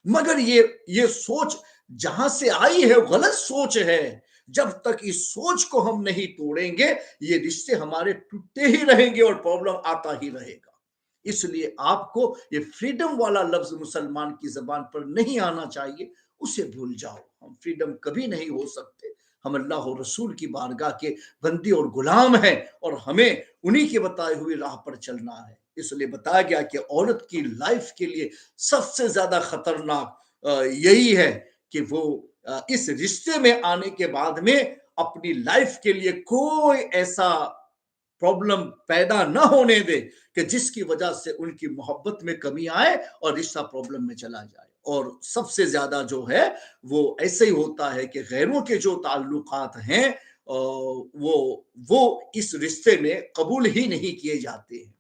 मगर ये सोच जहां से आई है गलत सोच है। जब तक इस सोच को हम नहीं तोड़ेंगे, ये रिश्ते हमारे टूटते ही रहेंगे और प्रॉब्लम आता ही रहेगा। इसलिए आपको ये फ्रीडम वाला लफ्ज मुसलमान की जबान पर नहीं आना चाहिए, उसे भूल जाओ। हम फ्रीडम कभी नहीं हो सकते। हम अल्लाह और रसूल की बारगाह के बंदी और गुलाम हैं, और हमें उन्हीं के बताए हुए राह पर चलना है। इसलिए बताया गया कि औरत की लाइफ के लिए सबसे ज्यादा खतरनाक यही है कि वो इस रिश्ते में आने के बाद में अपनी लाइफ के लिए कोई ऐसा प्रॉब्लम पैदा ना होने दे कि जिसकी वजह से उनकी मोहब्बत में कमी आए और रिश्ता प्रॉब्लम में चला जाए। और सबसे ज्यादा जो है वो ऐसे ही होता है कि गैरों के जो ताल्लुकात हैं वो इस रिश्ते में कबूल ही नहीं किए जाते हैं,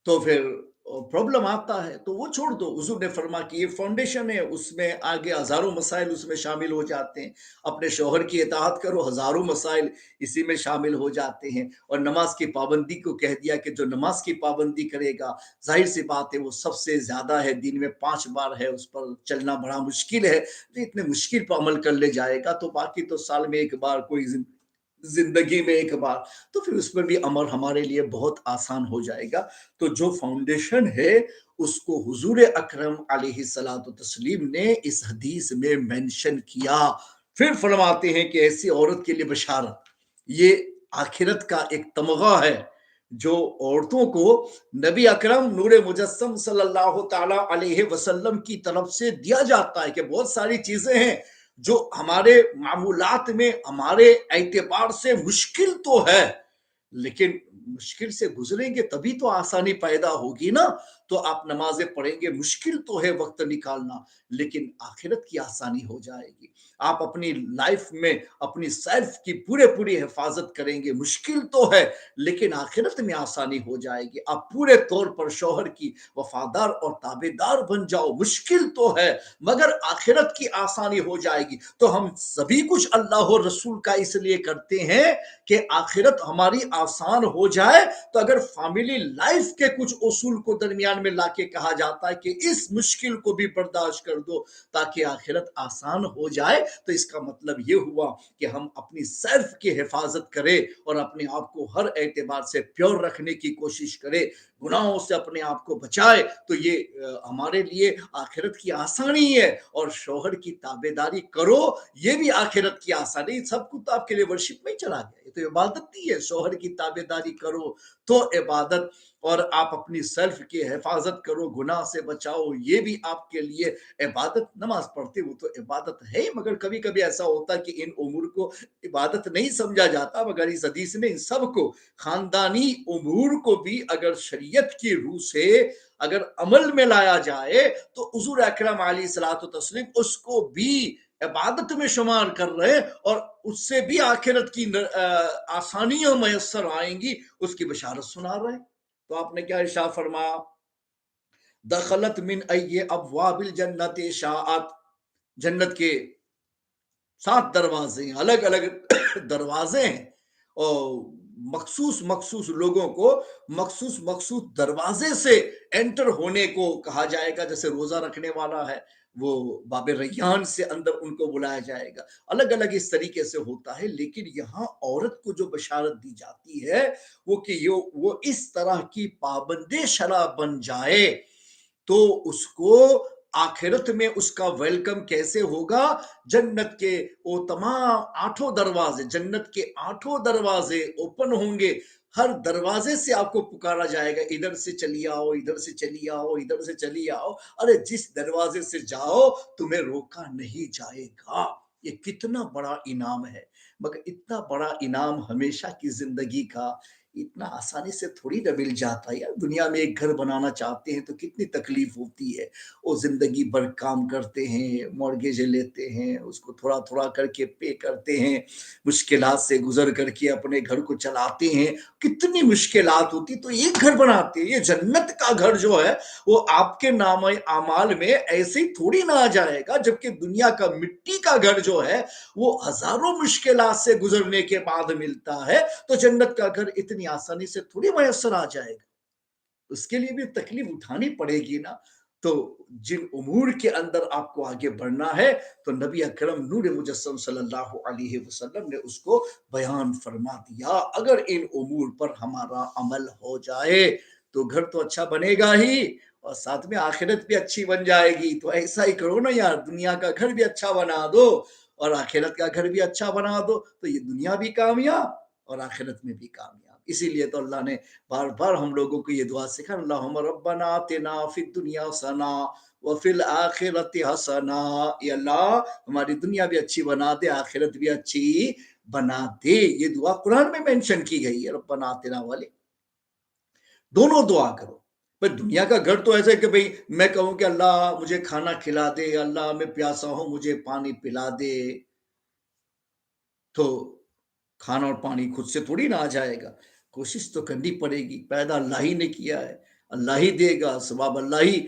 तो फिर प्रॉब्लम आता है, तो वो छोड़ दो। हुजूर ने फरमा कि ये फाउंडेशन है, उसमें आगे हजारों मसाइल उसमें शामिल हो जाते हैं। अपने शौहर की इताअत करो, हजारों मसाइल इसी में शामिल हो जाते हैं। और नमाज की पाबंदी को कह दिया कि जो नमाज की पाबंदी करेगा, जाहिर सी बात है वो सबसे ज्यादा है, दिन में 5 बार है, उस पर चलना बड़ा मुश्किल है। तो इतने मुश्किल पर अमल कर ले जाएगा, तो बाकी तो साल में एक बार, कोई जिंदगी में एक बार, तो फिर उसमें भी अमल हमारे लिए बहुत आसान हो जाएगा। तो जो फाउंडेशन है उसको हुजूर अकरम अलैहिस्सलातु तस्लीम ने इस हदीस में मेंशन किया। फिर फरमाते हैं कि ऐसी औरत के लिए बशारत, ये आखिरत का एक तमगा है जो औरतों को नबी अकरम नूरे मुजस्सम सल्लल्लाहु ताला अलैहि वसल्लम की तरफ से दिया जाता है कि बहुत सारी चीजें हैं जो हमारे मामूलात में हमारे एतबार से मुश्किल तो है, लेकिन मुश्किल से गुजरेंगे तभी तो आसानी पैदा होगी ना। तो आप नमाजें पढ़ेंगे, मुश्किल तो है वक्त निकालना, लेकिन आखिरत की आसानी हो जाएगी। आप अपनी लाइफ में अपनी सेल्फ की पूरे पूरी हिफाजत करेंगे, मुश्किल तो है लेकिन आखिरत में आसानी हो जाएगी। आप पूरे तौर पर शौहर की वफादार और ताबेदार बन जाओ, मुश्किल तो है मगर आखिरत की आसानी हो जाएगी। तो हम सभी कुछ अल्लाह और रसूल का इसलिए करते हैं कि आखिरत हमारी आसान हो जाए। तो अगर फैमिली लाइफ के कुछ उसूल को दरमियान दरमियान में लाके कहा जाता है कि इस मुश्किल को भी बर्दाश्त कर दो ताकि आखिरत आसान हो जाए, तो इसका मतलब ये हुआ कि हम अपनी सेल्फ की हिफाजत करें और अपने आप को हर एतबार से प्योर रखने की कोशिश करें, गुनाहों से अपने आप को बचाए। तो ये हमारे लिए आखिरत की आसानी है। और शौहर की ताबेदारी करो, ये भी आखिरत की आसानी। सब कुछ तो आपके लिए वर्शिप में ही चला गया, ये तो इबादत नहीं है। शौहर की ताबेदारी करो तो इबादत, और आप अपनी सेल्फ की हिफाजत करो, गुनाह से बचाओ, ये भी आपके लिए इबादत। नमाज पढ़ते हो तो इबादत है, मगर कभी कभी ऐसा होता है कि इन उमूर को इबादत नहीं समझा जाता, मगर इस हदीस में इन सब को, खानदानी उमूर को भी अगर शरीयत की रूह से अगर अमल में लाया जाए तो हुजूर अकरम अलैहिस्सलातु तस्लीम उसको भी इबादत में शुमार कर रहे, और उससे भी आखिरत की आसानियां मैसर आएंगी, उसकी बशारत सुना रहे। तो आपने क्या इरशाद फरमाया, दखलत मिन अय्य अबवाबिल जन्नत शाअत, जन्नत के 7 दरवाजे हैं, अलग अलग दरवाजे हैं, और मखसूस मखसूस लोगों को मखसूस मखसूस दरवाजे से एंटर होने को कहा जाएगा। जैसे रोजा रखने वाला है, वो बाबे रैयान से अंदर उनको बुलाया जाएगा। अलग अलग इस तरीके से होता है। लेकिन यहाँ औरत को जो बशारत दी जाती है वो कि वो इस तरह की पाबंदे शराब बन जाए तो उसको आखिरत में उसका वेलकम कैसे होगा। जन्नत के वो तमाम 8 दरवाजे, जन्नत के 8 दरवाजे ओपन होंगे, हर दरवाजे से आपको पुकारा जाएगा, इधर से चली आओ, इधर से चली आओ, इधर से चली आओ। अरे जिस दरवाजे से जाओ तुम्हें रोका नहीं जाएगा। ये कितना बड़ा इनाम है। मगर इतना बड़ा इनाम हमेशा की जिंदगी का इतना आसानी से थोड़ी ना मिल जाता है यार। दुनिया में एक घर बनाना चाहते हैं तो कितनी तकलीफ होती है। वो जिंदगी भर काम करते हैं, मॉर्गेज लेते हैं, उसको थोड़ा थोड़ा करके पे करते हैं, मुश्किलात से गुजर करके अपने घर को चलाते हैं, कितनी मुश्किलात होती। तो एक घर बनाते हैं। ये जन्नत का घर जो है वो आपके नाम आमाल में ऐसे ही थोड़ी ना आ जाएगा, जबकि दुनिया का मिट्टी का घर जो है वो हजारों मुश्किलात से गुजरने के बाद मिलता है। तो जन्नत का घर इतनी आसानी से थोड़ी मैसर आ जाएगा, उसके लिए भी तकलीफ उठानी पड़ेगी ना। तो जिन उमूर के अंदर आपको आगे बढ़ना है, तो नबी अकरम नूर मुजस्सम सल्लल्लाहु अलैहि वसल्लम ने उसको बयान फरमा दिया। अगर इन उमूर पर हमारा अमल हो जाए तो घर तो अच्छा बनेगा ही, और साथ में आखिरत भी अच्छी बन जाएगी। तो ऐसा ही करो ना यार, दुनिया का घर भी अच्छा बना दो और आखिरत का घर भी अच्छा बना दो, तो ये दुनिया भी कामयाब और आखिरत में भी कामयाब। इसीलिए तो अल्लाह ने बार बार हम लोगों को ये दुआ सिखा, अल्लाहुम्मा रब्बना आतिना फिद दुनिया हसना व फिल आखिरति हसना। ये अल्लाह हमारी दुनिया भी अच्छी बना दे, आखिरत भी अच्छी बना दे। ये दुआ कुरान में मेंशन की गई है, रब्बना आतिना वाली। दोनों दुआ करो। पर दुनिया का घर तो ऐसा है कि भाई मैं कहूं कि अल्लाह मुझे खाना खिला दे, अल्लाह मैं प्यासा हूं मुझे पानी पिला दे, तो खाना और पानी खुद से थोड़ी ना आ जाएगा। कोशिश तो करनी पड़ेगी। पैदा अल्लाह ही ने किया है, अल्लाह ही देगा, सवाब अल्लाह ही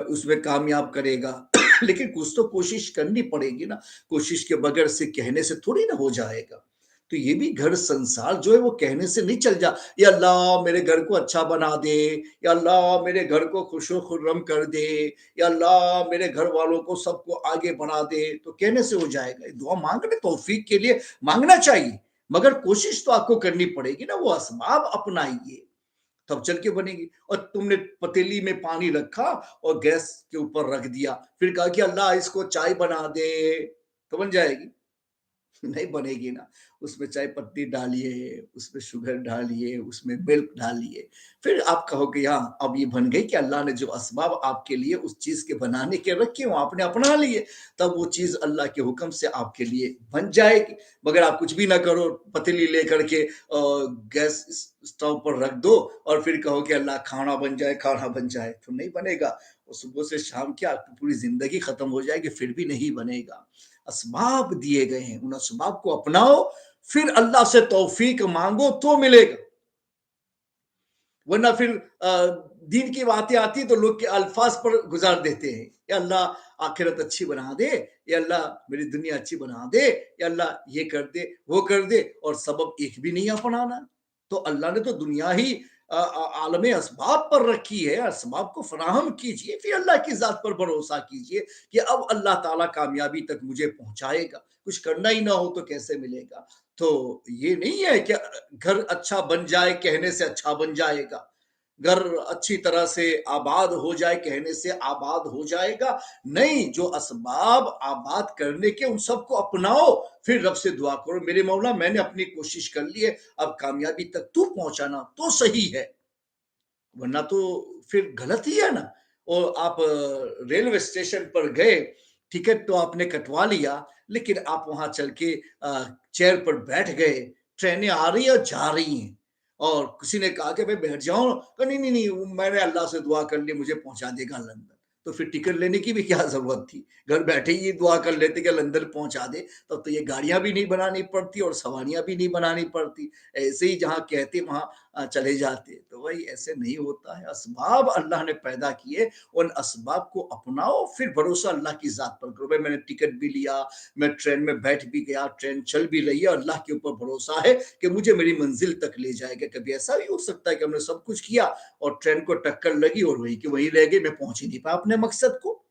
उसमें कामयाब करेगा। लेकिन कुछ तो कोशिश करनी पड़ेगी ना। कोशिश के बगैर से कहने से थोड़ी ना हो जाएगा। तो ये भी घर संसार जो है वो कहने से नहीं चल जा, या अल्लाह मेरे घर को अच्छा बना दे, या अल्लाह मेरे घर को खुशो खुर्रम कर दे, या अल्लाह मेरे घर वालों को सबको आगे बढ़ा दे, तो कहने से हो जाएगा। दुआ मांगने तौफीक के लिए मांगना चाहिए, मगर कोशिश तो आपको करनी पड़ेगी ना। वो असबाब अपनाइए तब चल के बनेगी। और तुमने पतीली में पानी रखा और गैस के ऊपर रख दिया, फिर कहा कि अल्लाह इसको चाय बना दे, तो बन जाएगी? नहीं बनेगी ना। उसमें चाय पत्ती डालिए, उसमें शुगर डालिए, उसमें मिल्क डालिए, फिर आप कहोगे हाँ अब ये बन गई। कि अल्लाह ने जो असबाब आपके लिए उस चीज के बनाने के रखे हो आपने अपना लिए, तब वो चीज अल्लाह के हुक्म से आपके लिए बन जाएगी। मगर आप कुछ भी ना करो, पतीली लेकर के गैस स्टोव पर रख दो और फिर कहो कि अल्लाह खाना बन जाए, खाना बन जाए, तो नहीं बनेगा। और सुबह से शाम की आपकी पूरी जिंदगी खत्म हो जाएगी, फिर भी नहीं बनेगा। असबाब दिए गए हैं, उन असबाब को अपनाओ, फिर अल्लाह से तौफीक मांगो तो मिलेगा। वरना फिर दीन की बातें आती तो लोग के अल्फाज पर गुजार देते हैं, या अल्लाह आखिरत अच्छी बना दे, या अल्लाह मेरी दुनिया अच्छी बना दे, या अल्लाह ये कर दे वो कर दे, और सबब एक भी नहीं अपनाना। तो अल्लाह ने तो दुनिया ही आलम असबाब पर रखी है, असबाब को फराहम कीजिए, फिर अल्लाह की ज़ात पर भरोसा कीजिए कि अब अल्लाह ताला कामयाबी तक मुझे पहुँचाएगा। कुछ करना ही ना हो तो कैसे मिलेगा? तो ये नहीं है कि घर अच्छा बन जाए कहने से अच्छा बन जाएगा। घर अच्छी तरह से आबाद हो जाए कहने से आबाद हो जाएगा। नहीं, जो असबाब आबाद करने के उन सबको अपनाओ, फिर रब से दुआ करो, मेरे मौला मैंने अपनी कोशिश कर ली है, अब कामयाबी तक तू पहुंचाना तो सही है, वरना तो फिर गलत ही है ना। और आप रेलवे स्टेशन पर गए, टिकट तो आपने कटवा लिया, लेकिन आप वहां चल के चेयर पर बैठ गए, ट्रेनें आ रही है और जा रही हैं, और किसी ने कहा कि भाई बैठ जाओ, कहा नहीं नहीं नहीं, मैंने अल्लाह से दुआ कर ली, मुझे पहुंचा देगा लंदन। तो फिर टिकट लेने की भी क्या जरूरत थी, घर बैठे ही दुआ कर लेते कि लंदन पहुंचा दे, तब तो ये गाड़ियां भी नहीं बनानी पड़ती और सवारियां भी नहीं बनानी पड़ती, ऐसे ही जहां कहते वहां चले जाते। तो भाई ऐसे नहीं होता है, असबाब अल्लाह ने पैदा किए, उन असबाब को अपनाओ, फिर भरोसा अल्लाह की ज़ात पर करो। भाई मैंने टिकट भी लिया, मैं ट्रेन में बैठ भी गया, ट्रेन चल भी रही है, अल्लाह के ऊपर भरोसा है कि मुझे मेरी मंजिल तक ले जाएगा। कभी ऐसा भी हो सकता है कि हमने सब कुछ किया और ट्रेन को टक्कर लगी और वहीं की वहीं रह गई, मैं पहुंच ही नहीं पाया अपने मकसद को।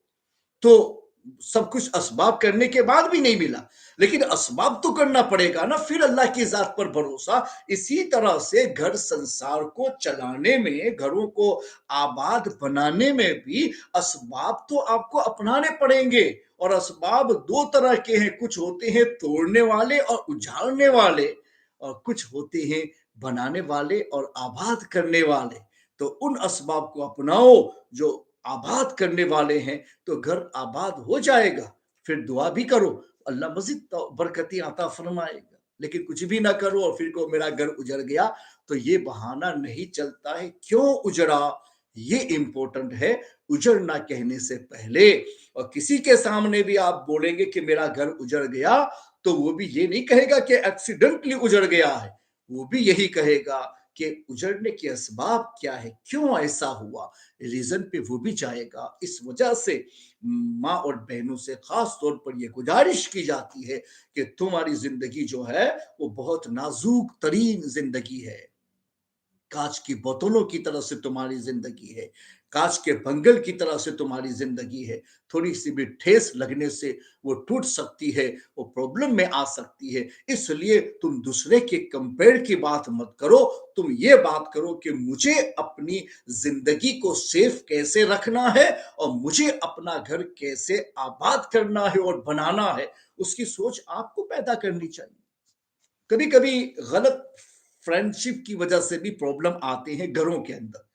तो सब कुछ असबाब करने के बाद भी नहीं मिला, लेकिन असबाब तो करना पड़ेगा ना, फिर अल्लाह की जात पर भरोसा। इसी तरह से घर संसार को चलाने में, घरों को आबाद बनाने में भी असबाब तो आपको अपनाने पड़ेंगे। और असबाब दो तरह के हैं, कुछ होते हैं तोड़ने वाले और उजाड़ने वाले, और कुछ होते हैं बनाने वाले और आबाद करने वाले। तो उन असबाब को अपनाओ जो आबाद करने वाले हैं, तो घर आबाद हो जाएगा। फिर दुआ भी करो, अल्लाह मजीद तो बरकती अता फरमाएगा। लेकिन कुछ भी ना करो और फिर को मेरा घर उजड़ गया, तो ये बहाना नहीं चलता है। क्यों उजड़ा, ये इंपॉर्टेंट है। उजड़ना कहने से पहले, और किसी के सामने भी आप बोलेंगे कि मेरा घर उजड़ गया, तो वो भी ये नहीं कहेगा कि एक्सीडेंटली उजड़ गया है, वो भी यही कहेगा कि उजड़ने के असबाब क्या है, क्यों ऐसा हुआ, रीजन पे वो भी जाएगा। इस वजह से माँ और बहनों से खास तौर पर यह गुजारिश की जाती है कि तुम्हारी जिंदगी जो है वो बहुत नाजुक तरीन जिंदगी है, कांच की बोतलों की तरह से तुम्हारी जिंदगी है, कांच के बंगल की तरह से तुम्हारी जिंदगी है। थोड़ी सी भी ठेस लगने से वो टूट सकती है, वो प्रॉब्लम में आ सकती है। इसलिए तुम दूसरे के कंपेयर की बात मत करो, तुम ये बात करो कि मुझे अपनी जिंदगी को सेफ कैसे रखना है और मुझे अपना घर कैसे आबाद करना है और बनाना है, उसकी सोच आपको पैदा करनी चाहिए। कभी कभी गलत फ्रेंडशिप की वजह से भी प्रॉब्लम आते हैं घरों के अंदर।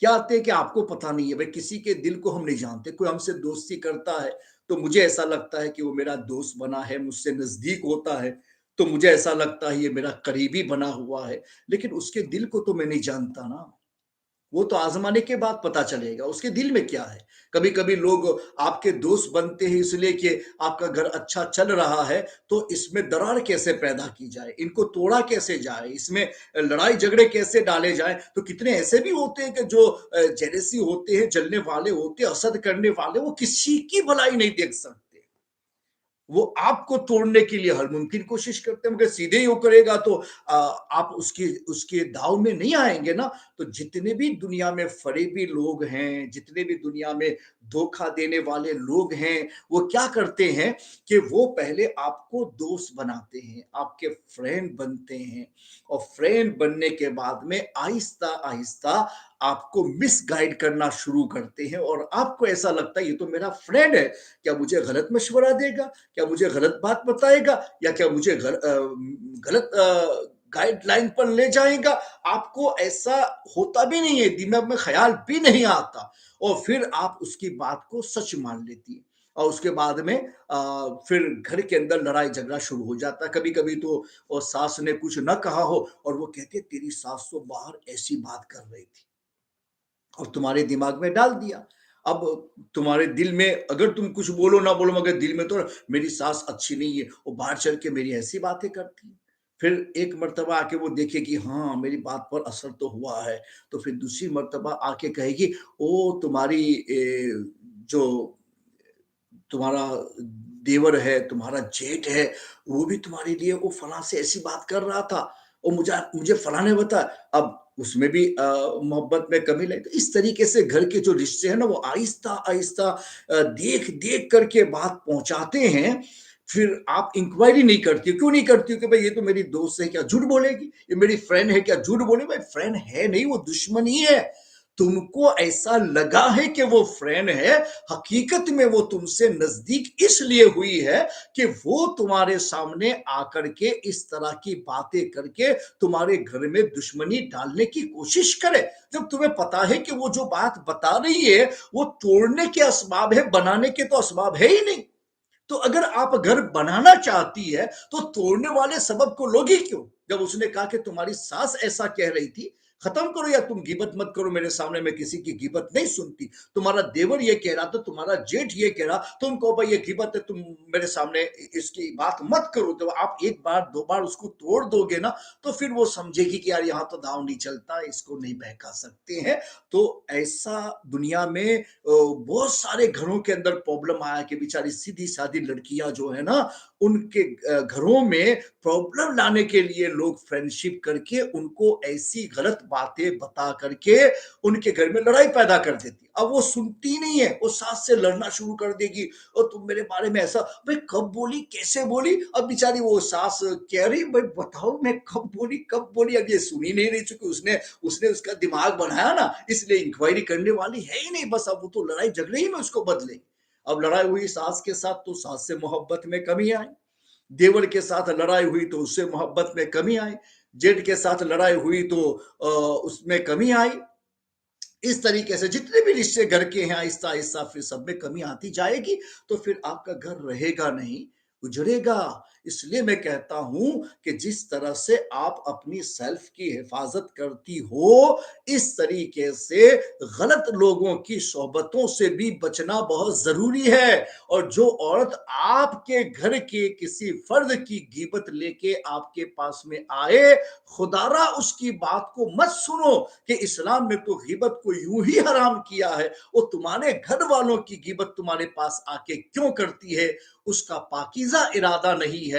क्या आते हैं कि आपको पता नहीं है, भाई किसी के दिल को हम नहीं जानते, कोई हमसे दोस्ती करता है तो मुझे ऐसा लगता है कि वो मेरा दोस्त बना है, मुझसे नजदीक होता है, तो मुझे ऐसा लगता है ये मेरा करीबी बना हुआ है, लेकिन उसके दिल को तो मैं नहीं जानता ना। वो तो आजमाने के बाद पता चलेगा उसके दिल में क्या है। कभी कभी लोग आपके दोस्त बनते हैं इसलिए कि आपका घर अच्छा चल रहा है, तो इसमें दरार कैसे पैदा की जाए, इनको तोड़ा कैसे जाए, इसमें लड़ाई झगड़े कैसे डाले जाए। तो कितने ऐसे भी होते हैं कि जो जेलेसी होते हैं, जलने वाले होते हैं, हसद करने वाले, वो किसी की भलाई नहीं देख सकते, वो आपको तोड़ने के लिए हर मुमकिन कोशिश करते हैं। मगर सीधे ही वो करेगा तो आप उसके उसके दाव में नहीं आएंगे ना। तो जितने भी दुनिया में फरेबी लोग हैं, जितने भी दुनिया में धोखा देने वाले लोग हैं, वो क्या करते हैं कि वो पहले आपको दोस्त बनाते हैं, आपके फ्रेंड बनते हैं, और फ्रेंड बनने के बाद में आहिस्ता आहिस्ता आपको मिसगाइड करना शुरू करते हैं, और आपको ऐसा लगता है ये तो मेरा फ्रेंड है, क्या मुझे गलत मशवरा देगा, क्या मुझे गलत बात बताएगा, या क्या मुझे गलत गाइडलाइन पर ले जाएगा। आपको ऐसा होता भी नहीं है, दिमाग में ख्याल भी नहीं आता, और फिर आप उसकी बात को सच मान लेती है। और उसके बाद में फिर घर के अंदर लड़ाई झगड़ा शुरू हो जाता है। कभी कभी तो और सास ने कुछ न कहा हो और वो कहते तेरी सास तो बाहर ऐसी बात कर रही थी, और तुम्हारे दिमाग में डाल दिया। अब तुम्हारे दिल में अगर तुम कुछ बोलो ना बोलो, मगर दिल में तो मेरी सास अच्छी नहीं है, वो बाहर चल के मेरी ऐसी बातें करती है। फिर एक मर्तबा आके वो देखे कि हाँ मेरी बात पर असर तो हुआ है, तो फिर दूसरी मर्तबा आके कहेगी ओ तुम्हारी जो तुम्हारा देवर है, तुम्हारा जेठ है, वो भी तुम्हारे लिए वो फलां से ऐसी बात कर रहा था, और मुझे मुझे फलां ने बताया। अब اس میں بھی محبت میں کمی لائے. تو اس طریقے سے گھر کے جو رشتے ہیں نا وہ آہستہ آہستہ دیکھ دیکھ کر کے بات پہنچاتے ہیں. پھر آپ انکوائری نہیں کرتی. کیوں نہیں کرتی ہو کہ بھائی یہ تو میری دوست ہے کیا جھوٹ بولے گی, یہ میری فرینڈ ہے کیا جھوٹ بولے. بھائی فرینڈ ہے نہیں, وہ دشمن ہی ہے. تم کو ایسا لگا ہے کہ وہ فرینڈ ہے, حقیقت میں وہ تم سے نزدیک اس لیے ہوئی ہے کہ وہ تمہارے سامنے آ کر کے اس طرح کی باتیں کر کے تمہارے گھر میں دشمنی ڈالنے کی کوشش کرے. جب تمہیں پتا ہے کہ وہ جو بات بتا رہی ہے وہ توڑنے کے اسباب ہے, بنانے کے تو اسباب ہے ہی نہیں. تو اگر آپ گھر بنانا چاہتی ہے تو توڑنے والے سبب کو لوگی کیوں. جب اس نے کہا کہ تمہاری ساس ایسا کہہ رہی تھی, ختم کرو یا تم غیبت مت کرو میرے سامنے, میں کسی کی غیبت نہیں سنتی. تمہارا دیور یہ کہہ رہا تھا, تمہارا جیٹھ یہ کہہ رہا, تم کو بھائی یہ غیبت ہے, تم میرے سامنے اس کی بات مت کرو. تو آپ ایک بار دو بار اس کو توڑ دو گے نا, تو پھر وہ سمجھے گی کہ یار یہاں تو داؤ نہیں چلتا, اس کو نہیں بہکا سکتے ہیں. تو ایسا دنیا میں بہت سارے گھروں کے اندر پرابلم آیا کہ بیچاری سیدھی سادی لڑکیاں جو ہے نا, ان کے گھروں میں پرابلم لانے کے لیے لوگ فرینڈ شپ کر کے ان کو ایسی غلط باتیں بتا کر کے ان کے گھر میں لڑائی پیدا کر دیتی. اب وہ سنتی نہیں ہے, وہ ساس سے لڑنا شروع کر دے گی, اور تم میرے بارے میں ایسا. بھائی کب بولی, کیسے بولی. اب بیچاری وہ ساس کہہ رہی, بھائی بتاؤ میں کب بولی کب بولی. اب یہ سنی نہیں رہی, چونکہ اس نے اس کا دماغ بنایا نا, اس لیے انکوائری کرنے والی ہے ہی نہیں. بس اب وہ تو لڑائی جھگڑے ہی میں اس کو بدلے. اب لڑائی ہوئی ساس کے ساتھ تو ساس سے محبت میں کمی آئی, دیور کے ساتھ لڑائی ہوئی تو اس سے محبت میں کمی آئی, جیٹ کے ساتھ لڑائی ہوئی تو اس میں کمی آئی. اس طریقے سے جتنے بھی رشتے گھر کے ہیں آہستہ آہستہ پھر سب میں کمی آتی جائے گی. تو پھر آپ کا گھر رہے گا نہیں, اجڑے گا. اس لیے میں کہتا ہوں کہ جس طرح سے آپ اپنی سیلف کی حفاظت کرتی ہو, اس طریقے سے غلط لوگوں کی صحبتوں سے بھی بچنا بہت ضروری ہے. اور جو عورت آپ کے گھر کے کسی فرد کی غیبت لے کے آپ کے پاس میں آئے, خدا را اس کی بات کو مت سنو کہ اسلام نے تو غیبت کو یوں ہی حرام کیا ہے. وہ تمہارے گھر والوں کی غیبت تمہارے پاس آ کے کیوں کرتی ہے, اس کا پاکیزہ ارادہ نہیں ہے,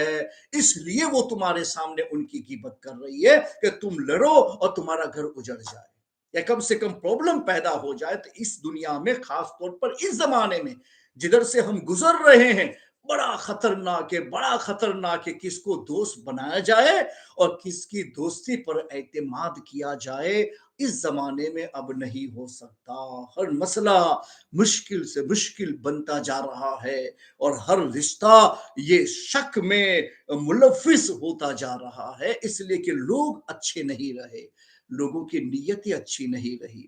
اس لیے وہ تمہارے سامنے ان کی غیبت کر رہی ہے کہ تم لڑو اور تمہارا گھر اجڑ جائے, یا کم سے کم پرابلم پیدا ہو جائے. تو اس دنیا میں خاص طور پر اس زمانے میں جدھر سے ہم گزر رہے ہیں, بڑا خطرناک ہے, بڑا خطرناک ہے. کس کو دوست بنایا جائے اور کس کی دوستی پر اعتماد کیا جائے, اس زمانے میں اب نہیں ہو سکتا. ہر مسئلہ مشکل سے مشکل بنتا جا رہا ہے, اور ہر رشتہ یہ شک میں ملوث ہوتا جا رہا ہے, اس لیے کہ لوگ اچھے نہیں رہے, لوگوں کی نیتیں اچھی نہیں رہی,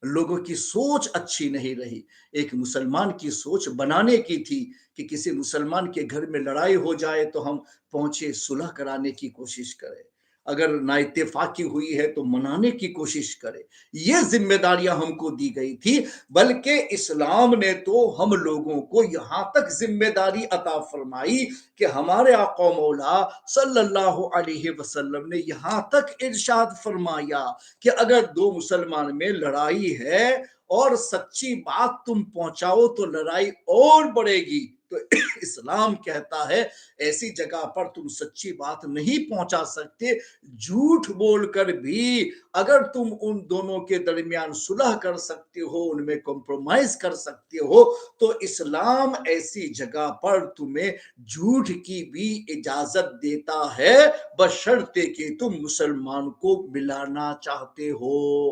لوگوں کی سوچ اچھی نہیں رہی. ایک مسلمان کی سوچ بنانے کی تھی کہ کسی مسلمان کے گھر میں لڑائی ہو جائے تو ہم پہنچے صلح کرانے کی کوشش کریں, اگر نا اتفاقی ہوئی ہے تو منانے کی کوشش کرے. یہ ذمہ داریاں ہم کو دی گئی تھی, بلکہ اسلام نے تو ہم لوگوں کو یہاں تک ذمہ داری عطا فرمائی کہ ہمارے آقا مولا صلی اللہ علیہ وسلم نے یہاں تک ارشاد فرمایا کہ اگر دو مسلمان میں لڑائی ہے اور سچی بات تم پہنچاؤ تو لڑائی اور بڑھے گی. تو اسلام کہتا ہے ایسی جگہ پر تم سچی بات نہیں پہنچا سکتے, جھوٹ بول کر بھی اگر تم ان دونوں کے درمیان صلح کر سکتے ہو, ان میں کمپرومائز کر سکتے ہو, تو اسلام ایسی جگہ پر تمہیں جھوٹ کی بھی اجازت دیتا ہے, بشرطے کہ تم مسلمان کو ملانا چاہتے ہو.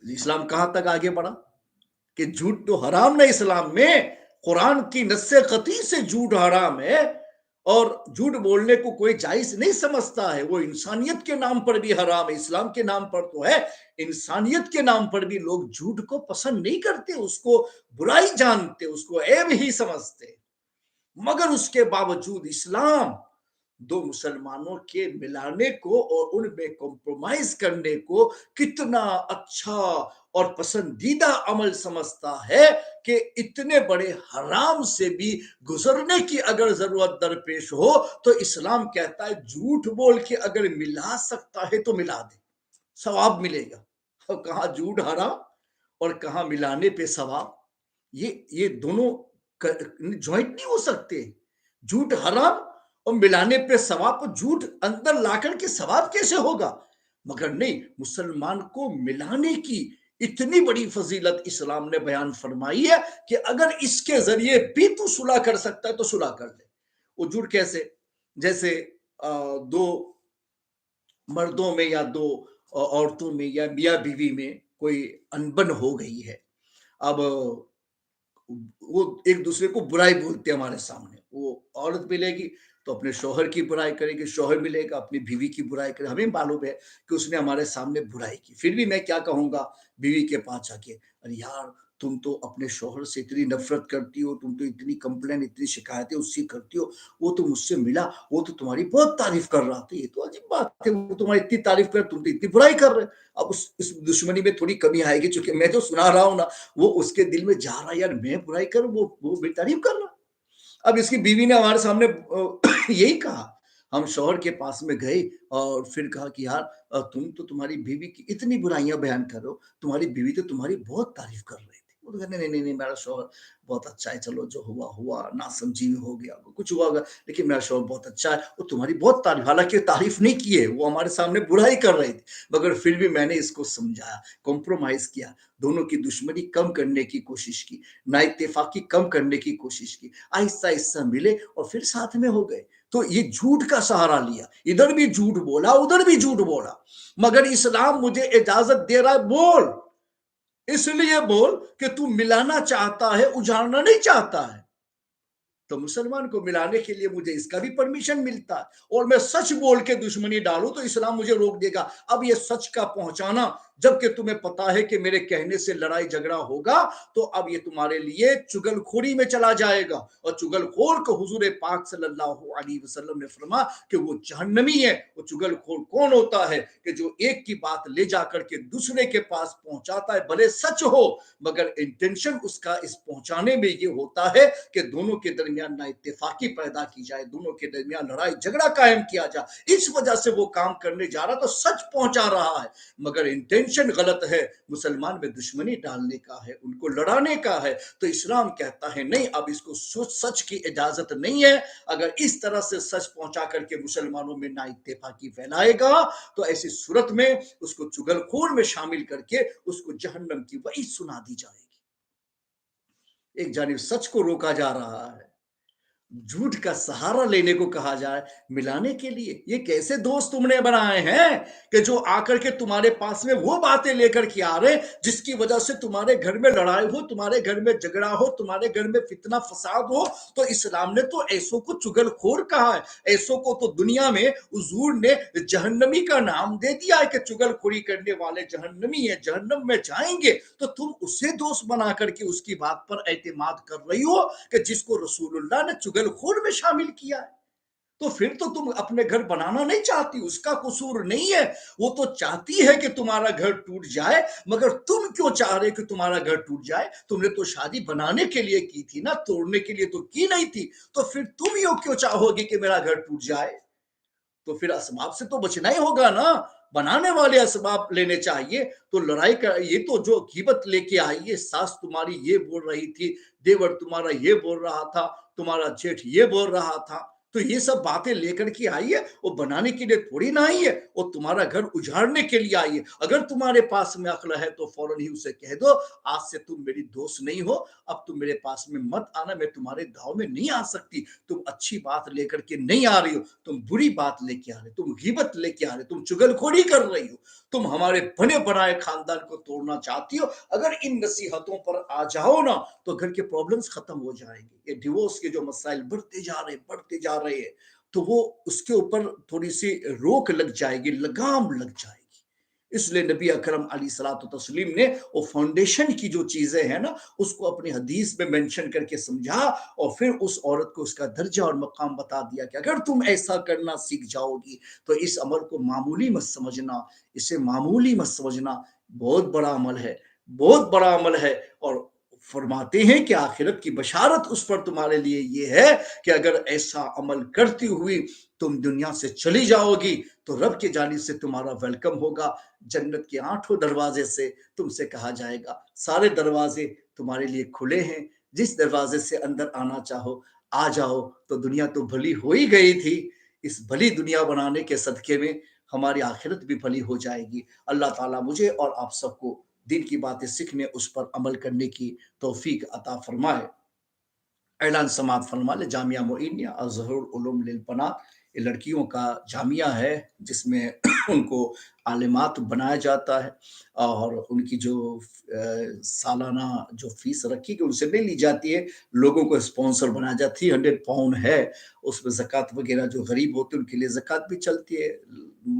اسلام کہاں تک آگے بڑھا کہ جھوٹ تو حرام نہیں اسلام میں, قرآن کی نص قطعی سے جھوٹ حرام ہے, اور جھوٹ بولنے کو کوئی جائز نہیں سمجھتا ہے. وہ انسانیت کے نام پر بھی حرام ہے, اسلام کے نام پر تو ہے, انسانیت کے نام پر بھی لوگ جھوٹ کو پسند نہیں کرتے, اس کو برائی جانتے, اس کو عیب ہی سمجھتے. مگر اس کے باوجود اسلام دو مسلمانوں کے ملانے کو اور ان میں کمپرومائز کرنے کو کتنا اچھا اور پسندیدہ عمل سمجھتا ہے کہ اتنے بڑے حرام سے بھی گزرنے کی اگر ضرورت درپیش ہو تو اسلام کہتا ہے جھوٹ بول کے اگر ملا سکتا ہے تو ملا دے, ثواب ملے گا. اور کہاں جھوٹ حرام اور کہاں ملانے پہ ثواب, یہ دونوں جوائنٹ نہیں ہو سکتے. جھوٹ حرام اور ملانے پہ ثواب, جھوٹ اندر لا کر کے ثواب کیسے ہوگا. मगर नहीं, मुसलमान को मिलाने की इतनी बड़ी फजीलत इस्लाम ने बयान फरमाई है कि अगर इसके जरिए भी तू सुलह कर सकता है तो सुलह कर ले। वो जुड़ कैसे? जैसे दो मर्दों में या दो औरतों में या मियाँ बीवी में कोई अनबन हो गई है। अब वो एक दूसरे को बुराई बोलते हैं हमारे सामने। वो औरत मिलेगी तो अपने शौहर की बुराई करेगी, शौहर मिलेगा अपनी बीवी की बुराई करे। हमें मालूम है कि उसने हमारे सामने बुराई की, फिर भी मैं क्या कहूंगा बीवी के पास जाके, अरे यार तुम तो अपने शौहर से इतनी नफरत करती हो, तुम तो इतनी कंप्लेन इतनी शिकायतें उससे करती हो, वो तो मुझसे मिला, वो तो तुम्हारी बहुत तारीफ कर रहा था, ये तो अजीब बात है, वो तुम्हारी इतनी तारीफ कर, तुम तो इतनी बुराई कर रहे। अब उस इस दुश्मनी में थोड़ी कमी आएगी, चूंकि मैं जो सुना रहा हूं ना, वो उसके दिल में जा रहा है, यार मैं बुराई करूं, वो मेरी तारीफ कर रहा। अब इसकी बीवी ने हमारे सामने यही कहा। हम शौहर के पास में गए और फिर कहा कि यार तुम तो तुम्हारी बीवी की इतनी बुराइयां बयान कर रहे हो, तुम्हारी बीवी तो तुम्हारी बहुत तारीफ कर रही थी। वो तो कहते नहीं नहीं नहीं, मेरा शौहर बहुत अच्छा है, चलो जो हुआ हुआ, ना समझी में हो गया, कुछ हुआ होगा, लेकिन मेरा शौहर बहुत अच्छा है, वो तुम्हारी बहुत तारीफ, हालांकि तारीफ नहीं की है, वो हमारे सामने बुराई कर रही थी, मगर फिर भी मैंने इसको समझाया, कॉम्प्रोमाइज किया, दोनों की दुश्मनी कम करने की कोशिश की, ना इत्तेफाकी कम करने की कोशिश की, आहिस्ता आहिस्ता मिले और फिर साथ में हो गए। तो ये झूठ का सहारा लिया, इधर भी झूठ बोला, उधर भी झूठ बोला, मगर इस्लाम मुझे इजाजत दे रहा है, बोल, इसलिए बोल कि तू मिलाना चाहता है, उजाड़ना नहीं चाहता है। तो मुसलमान को मिलाने के लिए मुझे इसका भी परमिशन मिलता है, और मैं सच बोल के दुश्मनी डालूं तो इस्लाम मुझे रोक देगा। अब ये सच का पहुंचाना, जबकि तुम्हें पता है कि मेरे कहने से लड़ाई झगड़ा होगा, तो अब ये तुम्हारे लिए चुगलखोरी में चला जाएगा, और चुगलखोर को हुजूर पाक सल्लल्लाहु अलैहि वसल्लम ने फरमा कि वो जहन्नमी है। वो चुगलखोर कौन होता है कि जो एक की बात ले जाकर के दूसरे के पास पहुंचाता है, भले सच हो मगर इंटेंशन उसका इस पहुंचाने में ये होता है कि दोनों के दरमियान ना इत्तेफाकी पैदा की जाए, दोनों के दरमियान लड़ाई झगड़ा कायम किया जाए, इस वजह से वो काम करने जा रहा, तो सच पहुंचा रहा है, मगर इंटेंशन गलत है, मुसलमान में दुश्मनी डालने का है, उनको लड़ाने का है। तो इस्लाम कहता है नहीं, अब इसको सच की इजाजत नहीं है। अगर इस तरह से सच पहुंचा करके मुसलमानों में ना इत्तेफाकी फैलाएगा, तो ऐसी सूरत में उसको चुगलखोर में शामिल करके उसको जहन्नम की वही सुना दी जाएगी। एक जानिब सच को रोका जा रहा है, झूठ का सहारा लेने को कहा जाए मिलाने के लिए। ये कैसे दोस्त तुमने बनाए हैं कि जो आकर के तुम्हारे पास में वो बातें लेकर के आ रहे जिसकी वजह से तुम्हारे घर में लड़ाई हो, तुम्हारे घर में झगड़ा हो, तुम्हारे घर में फितना फसाद हो। तो इस्लाम ने तो ऐसों को चुगलखोर कहा है, ऐसों को तो दुनिया में हुजूर ने जहन्नमी का नाम दे दिया है कि चुगलखोरी करने वाले जहन्नमी है, जहन्नम में जाएंगे। तो तुम उसे दोस्त बना करके उसकी बात पर एतमाद कर रही हो कि जिसको रसूलुल्लाह ने चुगलखोर में शामिल किया है। तो फिर तो तुम अपने घर बनाना नहीं चाहती, उसका कसूर नहीं है, वो तो चाहती है कि तुम्हारा घर टूट जाए, मगर तुम क्यों चाह रहे कि तुम्हारा घर टूट जाए? तुमने तो शादी बनाने के लिए की थी ना, तोड़ने के लिए तो की नहीं थी। तो फिर तुम यो क्यों चाहोगे कि मेरा घर टूट जाए? तो फिर असबाब से तो बचना ही होगा ना, बनाने वाले असबाब लेने चाहिए। तो लड़ाई का ये तो जो गीबत लेके आई है, सास तुम्हारी ये बोल रही थी, देवर तुम्हारा ये बोल रहा था, तुम्हारा जेठ ये बोल रहा था, तो ये सब बातें लेकर के आई है, वो बनाने के लिए थोड़ी ना आई है, वो तुम्हारा घर उजाड़ने के लिए आई है। अगर तुम्हारे पास में अक्ल है तो फौरन ही उसे कह दो, आज से तुम मेरी दोस्त नहीं हो, अब तुम मेरे पास में मत आना, मैं तुम्हारे गांव में नहीं आ सकती। तुम अच्छी बात लेकर के नहीं आ रही हो, तुम बुरी बात लेके आ रहे, तुम गीबत लेके आ रहे, तुम चुगलखोरी कर रही हो, तुम हमारे बने बनाए खानदान को तोड़ना चाहती हो। अगर इन नसीहतों पर आ जाओ ना, तो घर के प्रॉब्लम्स खत्म हो जाएंगे। ये डिवोर्स के जो मसाइल बढ़ते जा रहे हैं, तो वो उसके ऊपर थोड़ी सी रोक लग जाएगी, लगाम लग जाएगी। इसलिए नबी अकरम अलैहिस्सलातु तस्लीम ने वो फाउंडेशन की जो चीजें हैं ना, उसको अपनी हदीस में मेंशन करके समझा, और फिर उस औरत को उसका दर्जा और मकाम बता दिया कि अगर तुम ऐसा करना सीख जाओगी तो इस अमल को मामूली मत समझना, इसे मामूली मत समझना, बहुत बड़ा अमल है, बहुत बड़ा अमल है। और फरमाते हैं कि आखिरत की बशारत उस पर तुम्हारे लिए ये है कि अगर ऐसा अमल करती हुई तुम दुनिया से चली जाओगी, तो रब की जानिब से तुम्हारा वेलकम होगा। जन्नत के 8 दरवाजे से तुमसे कहा जाएगा, सारे दरवाजे तुम्हारे लिए खुले हैं, जिस दरवाजे से अंदर आना चाहो आ जाओ। तो दुनिया तो भली हो ही गई थी, इस भली दुनिया बनाने के सदके में ہماری آخرت بھی بھلی ہو جائے گی۔ اللہ تعالیٰ مجھے اور آپ سب کو دین کی باتیں سیکھنے، اس پر عمل کرنے کی توفیق عطا فرمائے۔ اعلان سماعت فرما لے جامعہ معینیہ اظہر العلوم للبنات، یہ لڑکیوں کا جامعہ ہے جس میں ان کو عالمات بنایا جاتا ہے، اور ان کی جو سالانہ جو فیس رکھی گئی ان سے نہیں لی جاتی ہے، لوگوں کو اسپانسر بنایا جاتا ہے۔ 300 پاؤنڈ ہے، اس میں زکوٰۃ وغیرہ جو غریب ہوتے ہیں ان کے لیے زکوٰۃ بھی چلتی ہے،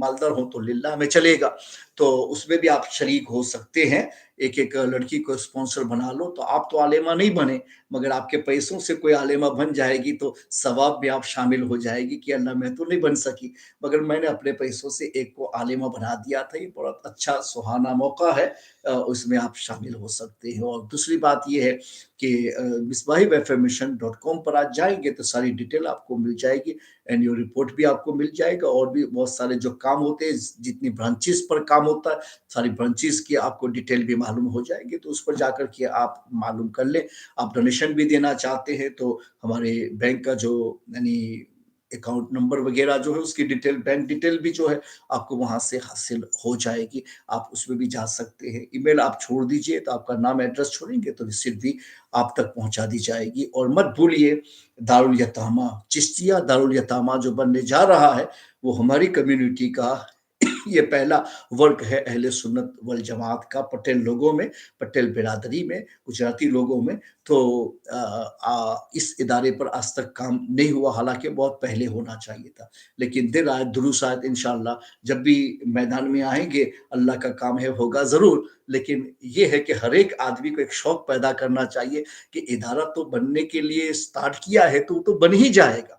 مالدار ہو تو للہ میں چلے گا، تو اس میں بھی آپ شریک ہو سکتے ہیں۔ ایک ایک لڑکی کو اسپانسر بنا لو، تو آپ تو عالمہ نہیں بنے، مگر آپ کے پیسوں سے کوئی عالمہ بن جائے گی تو ثواب بھی آپ شامل ہو جائے گی کہ اللہ میں تو نہیں بن سکی، مگر میں نے اپنے پیسوں سے ایک کو عالمہ بنا دیا تھا۔ یہ بہت اچھا سہانا موقع ہے، اس میں آپ شامل ہو سکتے ہیں۔ اور دوسری بات یہ ہے کہ Misbahi welfare mission dot com پر آج جائیں گے تو ساری ڈیٹیل آپ کو مل جائے گی، اینیو رپورٹ بھی آپ کو مل جائے گا، اور بھی بہت سارے جو کام ہوتے ہیں، جتنی برانچز پر کام ہوتا ہے ساری برانچز کی آپ کو ڈیٹیل بھی معلوم ہو جائے گی، تو اس پر جا کر کے آپ معلوم کر لیں۔ آپ ڈونیشن بھی دینا چاہتے ہیں تو ہمارے بینک کا جو یعنی اکاؤنٹ نمبر وغیرہ جو ہے اس کی ڈیٹیل، بینک ڈیٹیل بھی جو ہے آپ کو وہاں سے حاصل ہو جائے گی، آپ اس میں بھی جا سکتے ہیں۔ ای میل آپ چھوڑ دیجئے تو آپ کا نام ایڈریس چھوڑیں گے تو ریسیپٹ بھی آپ تک پہنچا دی جائے گی۔ اور مت بھولیے دارالیتامہ چشتیہ دارالیتامہ جو بننے جا رہا ہے وہ ہماری کمیونٹی کا یہ پہلا ورک ہے اہل سنت والجماعت کا، پٹیل لوگوں میں، پٹیل برادری میں، گجراتی لوگوں میں۔ تو اس ادارے پر آج تک کام نہیں ہوا، حالانکہ بہت پہلے ہونا چاہیے تھا، لیکن دن آئے دروس آئے، انشاءاللہ جب بھی میدان میں آئیں گے اللہ کا کام ہے ہوگا ضرور، لیکن یہ ہے کہ ہر ایک آدمی کو ایک شوق پیدا کرنا چاہیے کہ ادارہ تو بننے کے لیے سٹارٹ کیا ہے تو وہ تو بن ہی جائے گا،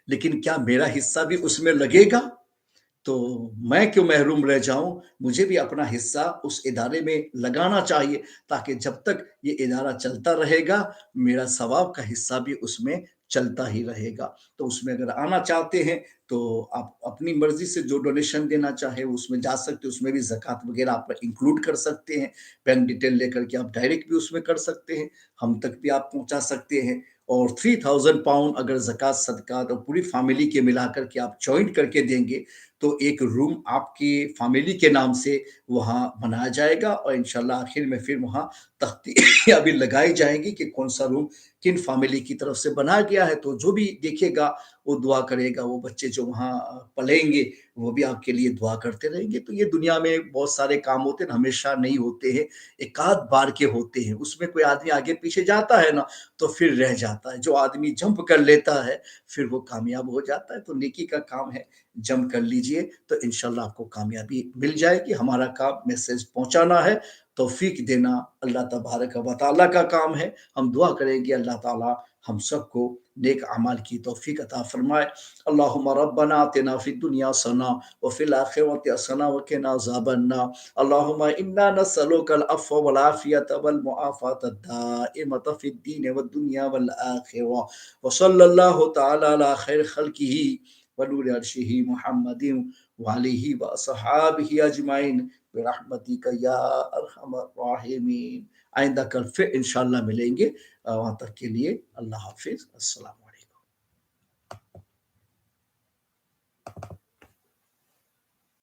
لیکن کیا میرا حصہ بھی اس میں لگے گا؟ تو میں کیوں محروم رہ جاؤں؟ مجھے بھی اپنا حصہ اس ادارے میں لگانا چاہیے، تاکہ جب تک یہ ادارہ چلتا رہے گا میرا ثواب کا حصہ بھی اس میں چلتا ہی رہے گا۔ تو اس میں اگر آنا چاہتے ہیں تو آپ اپنی مرضی سے جو ڈونیشن دینا چاہے اس میں جا سکتے، اس میں بھی زکوٰۃ وغیرہ آپ انکلوڈ کر سکتے ہیں، بینک ڈیٹیل لے کر کے آپ ڈائریکٹ بھی اس میں کر سکتے ہیں، ہم تک بھی آپ پہنچا سکتے ہیں۔ اور 3000 پاؤنڈ اگر زکوٰۃ صدقات اور پوری فیملی کے ملا کر کے آپ جوائنٹ کر کے دیں گے تو ایک روم آپ کی فیملی کے نام سے وہاں بنایا جائے گا، اور انشاءاللہ آخر میں پھر وہاں تختیاں بھی لگائی جائیں گی کہ کون سا روم کن فیملی کی طرف سے بنایا گیا ہے، تو جو بھی دیکھے گا وہ دعا کرے گا، وہ بچے جو وہاں پلیں گے وہ بھی آپ کے لیے دعا کرتے رہیں گے۔ تو یہ دنیا میں بہت سارے کام ہوتے ہیں، ہمیشہ نہیں ہوتے ہیں، ایک آدھ بار کے ہوتے ہیں، اس میں کوئی آدمی آگے پیچھے جاتا ہے نا تو پھر رہ جاتا ہے، جو آدمی جمپ کر لیتا ہے پھر وہ کامیاب ہو جاتا ہے۔ تو نیکی کا کام ہے، جم کر لیجئے تو انشاءاللہ آپ کو کامیابی مل جائے گی۔ ہمارا کام میسیج پہنچانا ہے، توفیق دینا اللہ تبارک و تعالیٰ کا کام ہے۔ ہم دعا کریں گے اللہ تعالیٰ ہم سب کو نیک اعمال کی توفیق عطا فرمائے۔ اللہم ربنا آتنا فی الدنیا حسنہ وفی الآخرۃ حسنہ وقنا عذاب النار۔ اللہم انا نسألک العفو والعافیۃ والمعافاۃ الدائمۃ فی الدین والدنیا والآخرہ، وصلی اللہ تعالی علی خیر خلقہ ونور عرشہ محمد وعلیہ وصحابہ اجمعین برحمتک یا ارحم الراحمین۔ آئندہ کل پھر انشاءاللہ ملیں گے، وہاں تک کے لیے اللہ حافظ، السلام۔